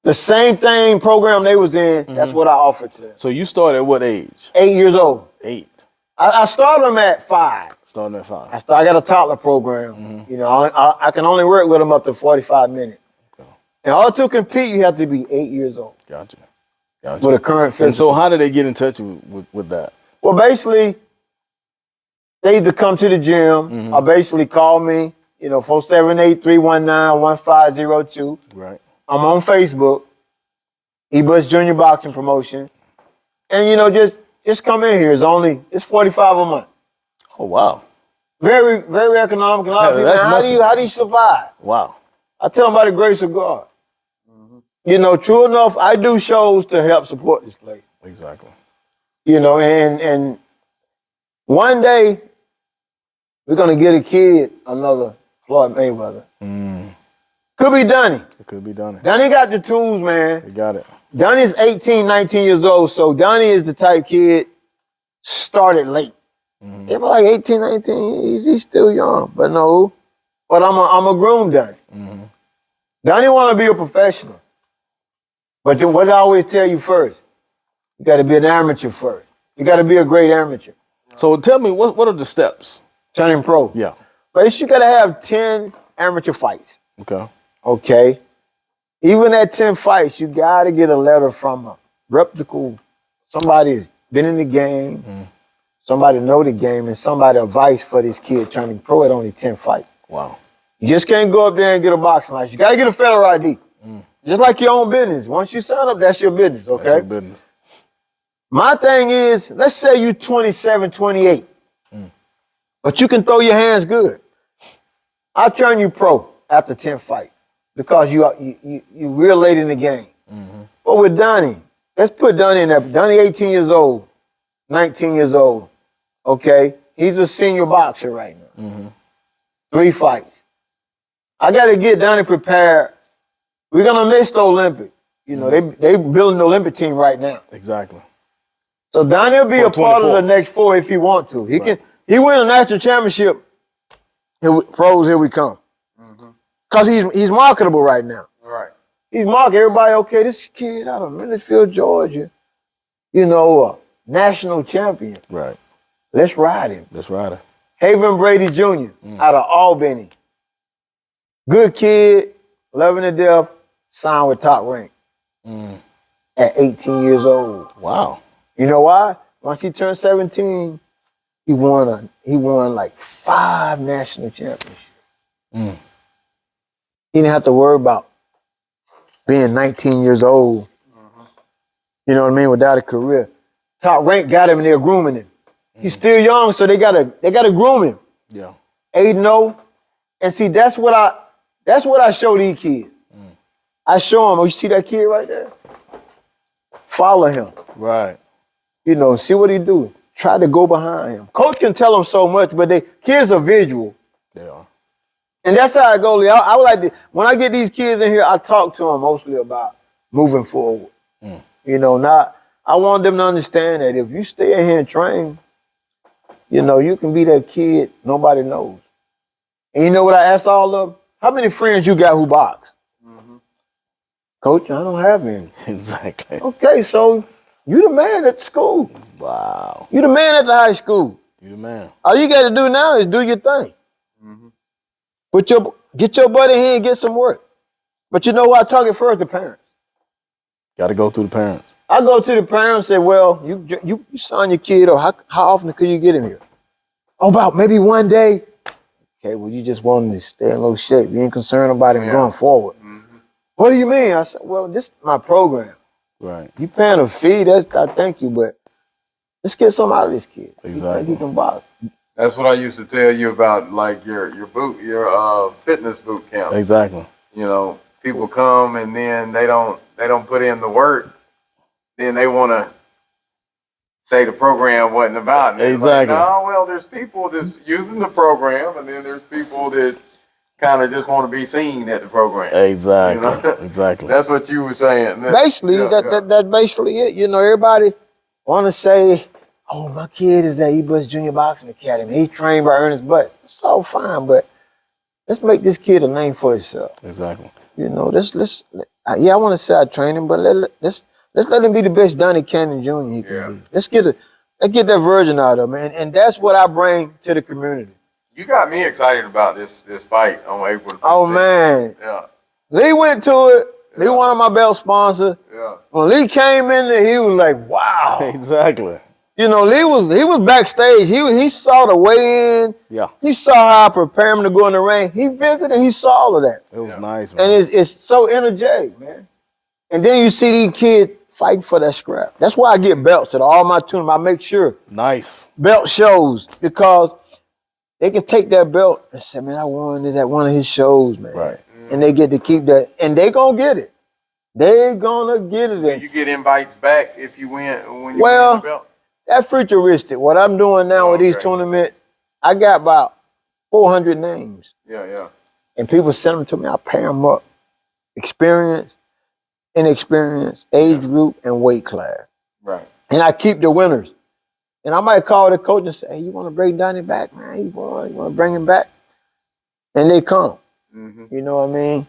The same program they was in, that's what I offered to them. So you started at what age? 8 years old. 8. I started them at 5. Starting at 5. I got a toddler program. I can only work with them up to 45 minutes. Okay. In order to compete, you have to be 8 years old. Gotcha. With a current physical. And so how did they get in touch with that? Well, basically, they either come to the gym or basically call me, 478-319-1502. Right. I'm on Facebook, Butts Jr. Boxing Promotion. And, just come in here. It's $45 a month. Oh, wow. Very, very economical. A lot of people, That's man, nothing. how do you survive? Wow. I tell them by the grace of God. True enough, I do shows to help support this lady. Exactly. And one day we're gonna get a kid another Floyd Mayweather. Could be Donnie. It could be done. Donnie got the tools, man. You got it. Donnie's 18, 19 years old, so Donnie is the type kid started late. They were like 18, 19, he's still young, but no. But I'm a groom Donnie. Donnie want to be a professional. But then what I always tell you first, you got to be an amateur first. You got to be a great amateur. So tell me, what are the steps? Turning pro. Yeah. First, you got to have 10 amateur fights. Okay. Okay? Even at 10 fights, you got to get a letter from a reputable, somebody that's been in the game, somebody know the game, and somebody advice for this kid turning pro at only 10 fights. Wow. You just can't go up there and get a boxing license. You got to get a federal ID. Just like your own business. Once you sign up, that's your business, okay? That's your business. My thing is, let's say you're 27, 28, but you can throw your hands good. I'll turn you pro after 10 fights because you're real late in the game. But with Donnie, let's put Donnie in there. Donnie 18 years old, 19 years old, okay? He's a senior boxer right now. 3 fights. I got to get Donnie prepared. We're going to miss the Olympic. They building the Olympic team right now. Exactly. So Donnie will be a part of 24. the next 4 if he want to. He win a national championship. Pros, here we come. Because he's marketable right now. Right. He's marketable. Everybody, okay, this kid out of Milledgeville, Georgia, national champion. Right. Let's ride him. That's right. Haven Brady Jr. out of Albany. Good kid, loving to death, signed with Top Rank at 18 years old. Wow. You know why? Once he turned 17, he won like 5 national championships. He didn't have to worry about being 19 years old. You know what I mean? Without a career. Top Rank got him and they're grooming him. He's still young, so they gotta groom him. Yeah. 8-0. And see, that's what I show these kids. I show them, you see that kid right there? Follow him. Right. See what he do. Try to go behind him. Coach can tell them so much, but kids are visual. They are. And that's how I go, Lee. I would like to, when I get these kids in here, I talk to them mostly about moving forward. I want them to understand that if you stay in here and train, you can be that kid nobody knows. And you know what I ask all of them? How many friends you got who box? Coach, I don't have any. Exactly. Okay, so you the man at the school. Wow. You the man at the high school. You the man. All you got to do now is do your thing. Get your butt in here and get some work. But you know what? I target first the parents. Got to go through the parents. I go to the parents and say, well, you sign your kid, or how often could you get him here? Oh, about maybe one day. Okay, well, you just want him to stay in low shape. You ain't concerned about him going forward. What do you mean? I said, well, this is my program. Right. You paying a fee, I thank you, but let's get something out of this kid. Exactly. He can box. That's what I used to tell you about, like your fitness boot camp. Exactly. People come and then they don't put in the work. Then they want to say the program wasn't about it. Exactly. Like, no, well, there's people that's using the program, and then there's people that kind of just want to be seen at the program. Exactly. Exactly. That's what you were saying. Basically, that's basically it. Everybody want to say, oh, my kid is at Butts Jr. Boxing Academy. He's trained by Ernest Butts. It's all fine, but let's make this kid a name for himself. Exactly. I want to say I train him, but let's let him be the best Donnie Cannon Jr. he can be. Let's get that virgin out of him, and that's what I bring to the community. You got me excited about this fight on April 15th. Oh, man. Yeah. Lee went to it. Lee one of my belt sponsors. Yeah. When Lee came in there, he was like, wow. Exactly. You know, he was backstage. He saw the weigh-in. Yeah. He saw how I prepared him to go in the ring. He visited. He saw all of that. It was nice, man. And it's so energetic, man. And then you see these kids fighting for that scrap. That's why I get belts at all my tournaments. I make sure Nice. belt shows because they can take that belt and say, man, I won this at one of his shows, man. Right. And they get to keep that. And they gonna get it. They gonna get it. Do you get invites back if you win when you Well, win the belt? That's futuristic. What I'm doing now with these Okay. tournaments, I got about 400 names. Yeah. And people send them to me. I pair them up. Experience, inexperience, age group, and weight class. Right. And I keep the winners. And I might call the coach and say, hey, you want to bring Donnie back, man? You want to bring him back? And they come. Mm-hmm. You know what I mean?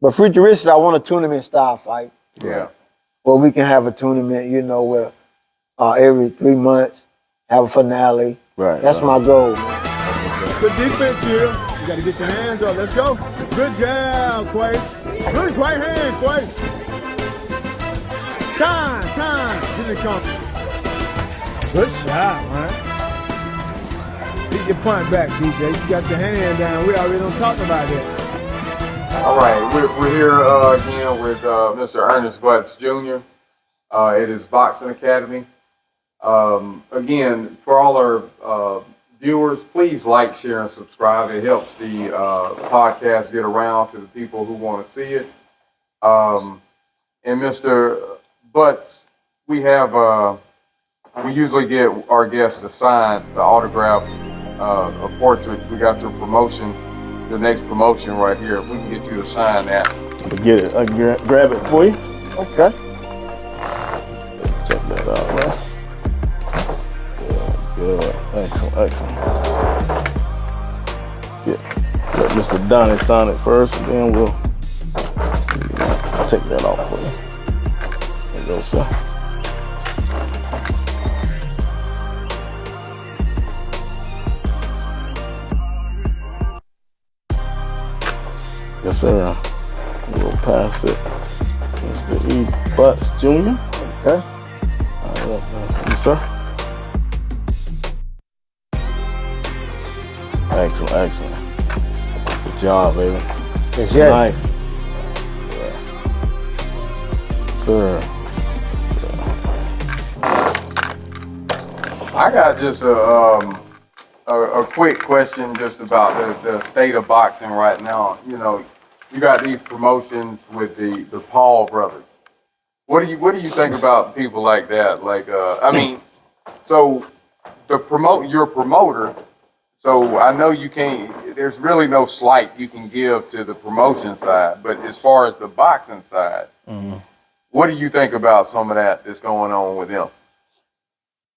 But futuristic, I want a tournament style fight. Yeah. Where we can have a tournament, you know, where every 3 months, have a finale. Right. That's my goal, man. Good defense here. You got to get your hands up. Let's go. Good job, Quay. Good right hand, Quay. Time. Get it come. Good shot, man. Get your punt back, DJ. You got your hand down. We already done talked about that. All right, we're here again with Mr. Ernest Butts Jr. It is Boxing Academy. Again, for all our viewers, please like, share, and subscribe. It helps the podcast get around to the people who want to see it. And Mr. Butts, we usually get our guests to sign, to autograph a portrait. We got the promotion, the next promotion right here. We can get you to sign that. Get it. I can grab it for you. Okay. Check that out, man. Good. Excellent. Yeah. Let Mr. Donnie sign it first, and then we'll take that off for you. There you go, sir. Yes, sir. We'll pass it. Mr. E. Butts Jr. Okay. Yes, sir. Excellent. Good job, baby. Yes. Nice. Yeah. Sir. I got just a quick question just about the state of boxing right now. You know, you got these promotions with the Paul brothers. What do you think about people like that? Like, I mean, so your promoter. So I know you can't. There's really no slight you can give to the promotion side, but as far as the boxing side, what do you think about some of that that's going on with them?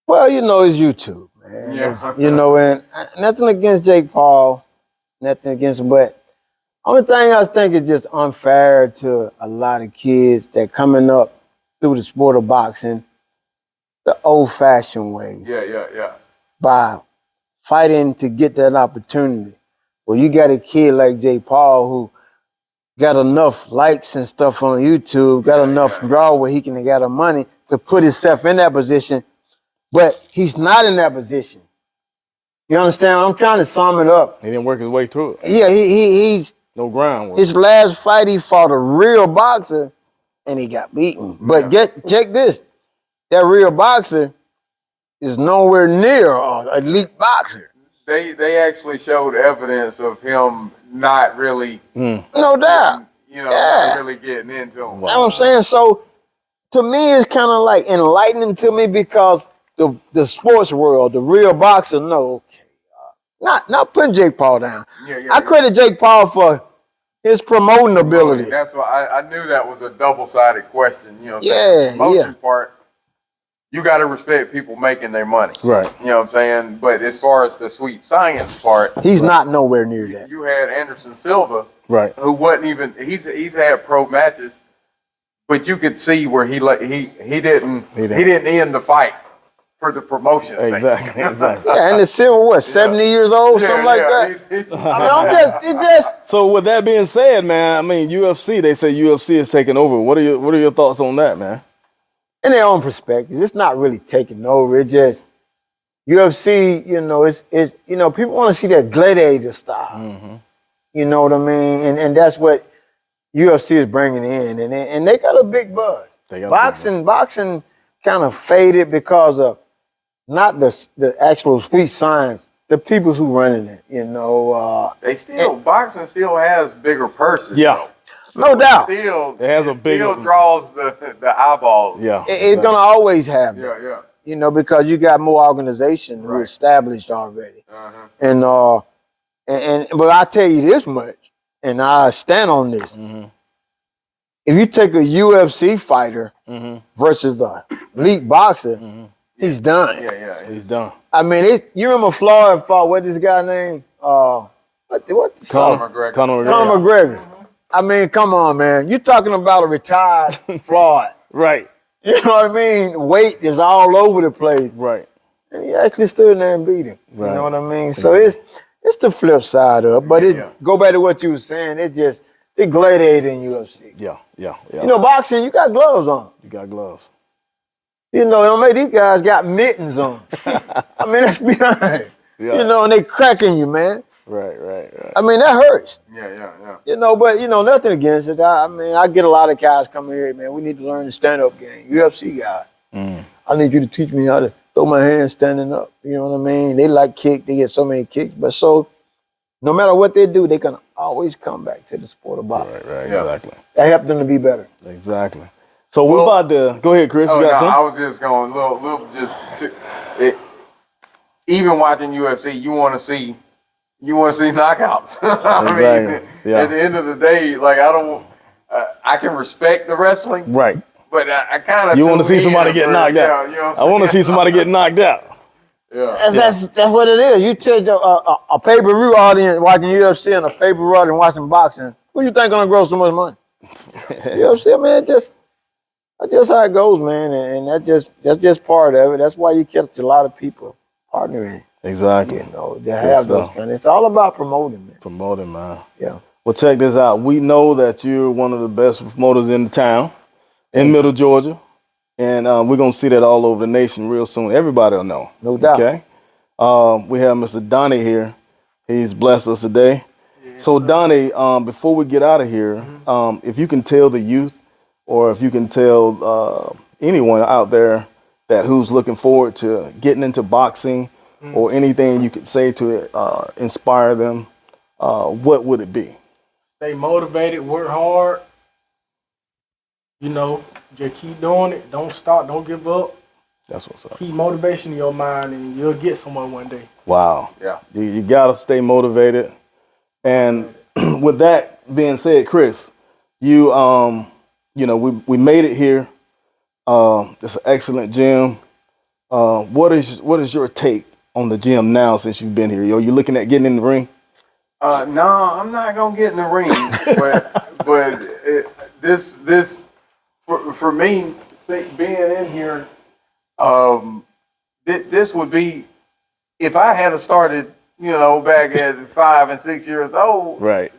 Well, you know, it's YouTube, man. Yeah. You know, and nothing against Jake Paul, nothing against him, but only thing I think is just unfair to a lot of kids that coming up through the sport of boxing the old-fashioned way. Yeah. By fighting to get that opportunity. Well, you got a kid like Jake Paul who got enough likes and stuff on YouTube, got enough draw where he can get the money to put himself in that position, but he's not in that position. You understand? I'm trying to sum it up. He didn't work his way through it. Yeah, he's No groundwork. his last fight he fought a real boxer and he got beaten. But check this. That real boxer is nowhere near an elite boxer. They actually showed evidence of him not really, No doubt. not really getting into him. You know what I'm saying? So to me, it's kind of like enlightening to me because the sports world, the real boxer, not putting Jake Paul down. I credit Jake Paul for his promoting ability. That's why I knew that was a double-sided question. You know, Yeah, the promotion part, you got to respect people making their money. Right. You know what I'm saying? But as far as the sweet science part, He's not nowhere near that. you had Anderson Silva, Right. who wasn't even. He's had pro matches, but you could see where he didn't end the fight for the promotion. Exactly. Yeah, and the Silver, 70 years old, something like that. I mean, it just. So with that being said, man, I mean UFC. They say UFC is taking over. What are your thoughts on that, man? in their own perspective. It's not really taking over. It just UFC, it's people want to see that gladiator style. Mm-hmm. You know what I mean? And that's what UFC is bringing in, and they got a big buzz. Boxing kind of faded because of not the actual sweet science, the people who running it. Boxing still has bigger purses. Yeah. So no doubt. It has a bigger still draws the eyeballs. Yeah. It's gonna always have that. Yeah. Because you got more organization who established already. Uh-huh. But I tell you this much, and I stand on this. Mm-hmm. If you take a UFC fighter Mm-hmm. versus a elite boxer, he's done. Yeah. He's done. I mean, you remember Floyd fought, what this guy named? Conor McGregor. McGregor. I mean, come on, man. You're talking about a retired Floyd. Right. You know what I mean? Weight is all over the place. Right. And he actually stood there and beat him. Right. You know what I mean? So it's the flip side of it. But go back to what you were saying. It gladiated in UFC. Yeah. Boxing, you got gloves on. You got gloves. Don't make these guys got mittens on. I mean, let's be honest. Yeah. And they cracking you, man. Right. I mean, that hurts. Yeah. But nothing against it. I get a lot of guys coming here, man. We need to learn the stand-up game. UFC guy. I need you to teach me how to throw my hands standing up. You know what I mean? They like kick. They get so many kicks. But so, no matter what they do, they're going to always come back to the sport of boxing. Right. Exactly. That helped them to be better. Exactly. So we're about to go ahead, Chris. You got something? I was just going even watching UFC, you want to see knockouts. Exactly. At the end of the day, like I can respect the wrestling, Right. but I kind of You want to see somebody get knocked out. You know what I'm I want to saying? see somebody get knocked out. Yeah. That's what it is. You take a pay-per-view audience watching UFC and a pay-per-view audience watching boxing. Who you think gonna grow so much money? UFC, man. That's just how it goes, man. And that's just part of it. That's why you catch a lot of people partnering. Exactly. They have those kind. It's all about promoting, man. Promoting, man. Yeah. Well, check this out. We know that you're one of the best promoters in the town, in Middle Georgia. And we're going to see that all over the nation real soon. Everybody will know. No doubt. Okay? We have Mr. Donnie here. He's blessed us today. Yes, so, Donnie, before we get out of here, if you can tell the youth or if you can tell anyone out there that who's looking forward to getting into boxing or anything you could say to inspire them, what would it be? Stay motivated, work hard. Just keep doing it. Don't stop. Don't give up. That's what's up. Keep motivation in your mind, and you'll get somewhere one day. Wow. Yeah. You gotta stay motivated. And with that being said, Chris, we made it here. It's an excellent gym. What is your take on the gym now since you've been here? Yo, you looking at getting in the ring? No, I'm not gonna get in the ring, but this for me being in here, this would be if I had started, back at 5 and 6 years old. Right.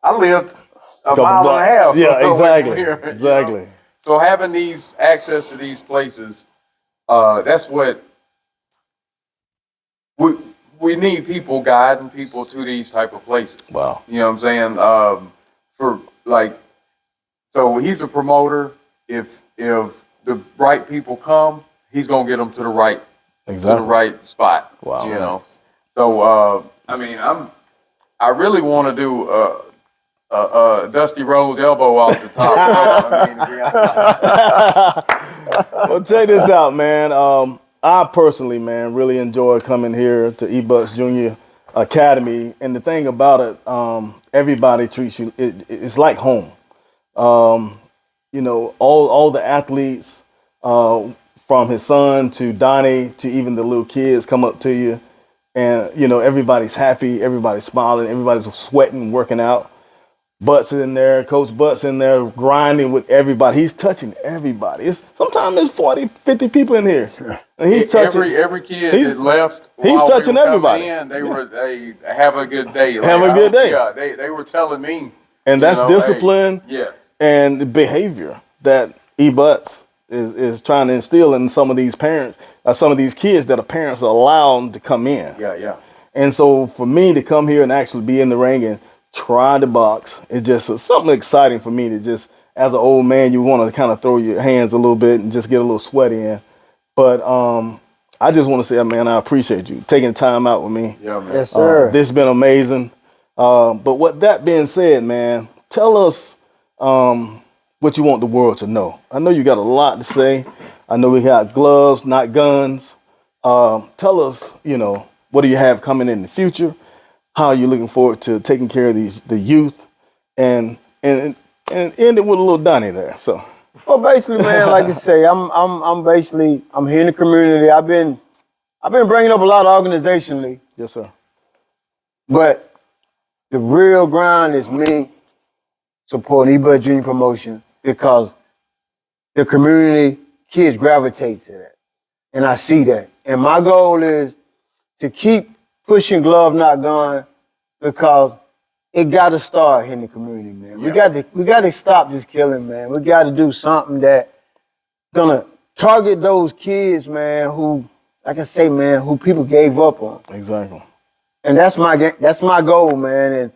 I lived a mile and a half. Yeah, exactly. Here, exactly. So having these access to these places, that's what we need, people guiding people to these type of places. Wow. You know what I'm saying? So he's a promoter. If the right people come, he's gonna get them to the right spot. Wow. So I really want to do Dusty Rhodes elbow off the top. Well, check this out, man. I personally, man, really enjoy coming here to E. Butts Jr. Academy. And the thing about it, everybody treats you, it's like home. All the athletes, from his son to Donnie to even the little kids come up to you. And, everybody's happy, everybody's smiling, everybody's sweating, working out. Butts in there, Coach Butts in there, grinding with everybody. He's touching everybody. Sometimes there's 40, 50 people in here. And he's touching every kid that left. He's touching everybody. They have a good day. Have a good day. Yeah, they were telling me. And that's discipline yes. and behavior that E. Butts is trying to instill in some of these parents, some of these kids that the parents are allowed to come in. Yeah. And so for me to come here and actually be in the ring and try to box, it's just something exciting for me to just, as an old man, you want to kind of throw your hands a little bit and just get a little sweat in. But I just want to say, man, I appreciate you taking time out with me. Yeah, man. Yes, sir. This has been amazing. But with that being said, man, tell us what you want the world to know. I know you got a lot to say. I know we got gloves, not guns. Tell us, what do you have coming in the future? How are you looking forward to taking care of the youth, and end it with a little Donnie there. So, well, basically, man, like you say, I'm here in the community. I've been bringing up a lot organizationally, yes, sir. but the real grind is me supporting Butts Jr. promotion because the community kids gravitate to that, and I see that. And my goal is to keep pushing glove not gun because it got to start here in the community, man. Yeah. We got to stop this killing, man. We got to do something that gonna target those kids, man, who, like I say, man, who people gave up on. Exactly. And that's my goal, man. And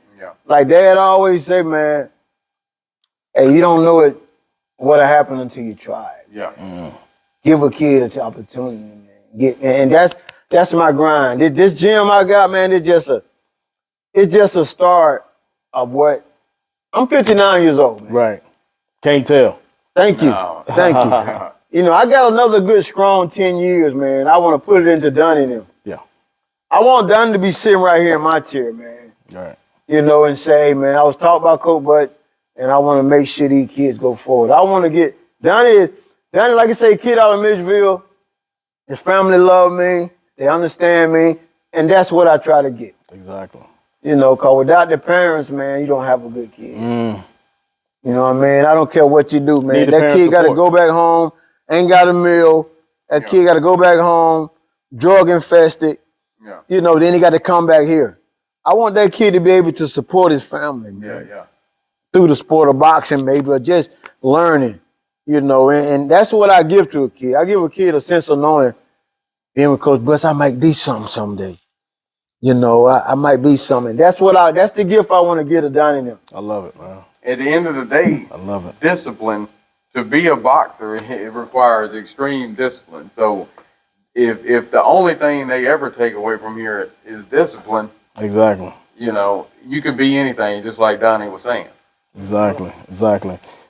like Dad always say, man, hey, you don't know what'll happen until you try it. Yeah. Mm. Give a kid an opportunity, man. And that's my grind. This gym I got, man, it's just a start of what I'm 59 years old, man. Right. Can't tell. Thank you. No. Thank you. I got another good strong 10 years, man. I want to put it into Donnie and them. Yeah. I want Donnie to be sitting right here in my chair, man. Right. And say, man, I was taught by Coach Butts, and I want to make sure these kids go forward. I want to get Donnie, like I say, kid out of Mitchellville. His family love me. They understand me. And that's what I try to get. Exactly. Because without the parents, man, you don't have a good kid. Mm. You know what I mean? I don't care what you do, man. Need the That parent kid got to support. go back home, ain't got a meal. That kid got to go back home, drug infested. Yeah. Then he got to come back here. I want that kid to be able to support his family, man. Yeah. Through the sport of boxing, maybe, or just learning, and that's what I give to a kid. I give a kid a sense of knowing, being with Coach Butts, I might be something someday. I might be something. That's the gift I want to give to Donnie and them. I love it, man. At the end of the day, I love it. discipline, to be a boxer, it requires extreme discipline. So if the only thing they ever take away from here is discipline, Exactly. You could be anything, just like Donnie was saying. Exactly.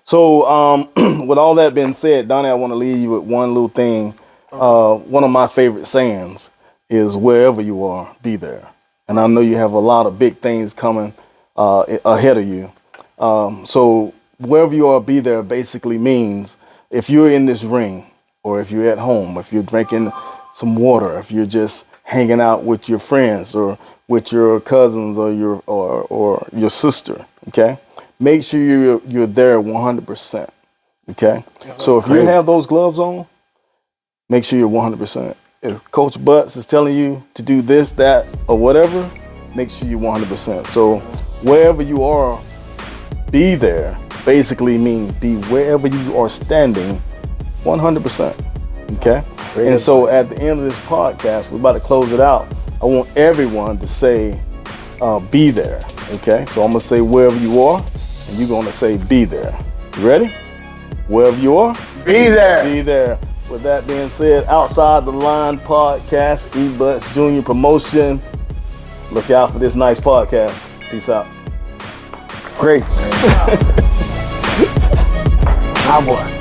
So, with all that being said, Donnie, I want to leave you with one little thing. One of my favorite sayings is, wherever you are, be there. And I know you have a lot of big things coming ahead of you. So wherever you are, be there basically means if you're in this ring, or if you're at home, if you're drinking some water, if you're just hanging out with your friends or with your cousins or your sister, okay? Make sure you're there 100%, okay? So if you have those gloves on, make sure you're 100%. If Coach Butts is telling you to do this, that, or whatever, make sure you're 100%. So wherever you are, be there basically means be wherever you are standing 100%, okay? And so at the end of this podcast, we're about to close it out. I want everyone to say, be there, okay? So I'm gonna say wherever you are, and you're gonna say be there. You ready? Wherever you are, Be there. be there. With that being said, Outside the Line podcast, Butts Jr. promotion. Look out for this nice podcast. Peace out. Great, man. My boy.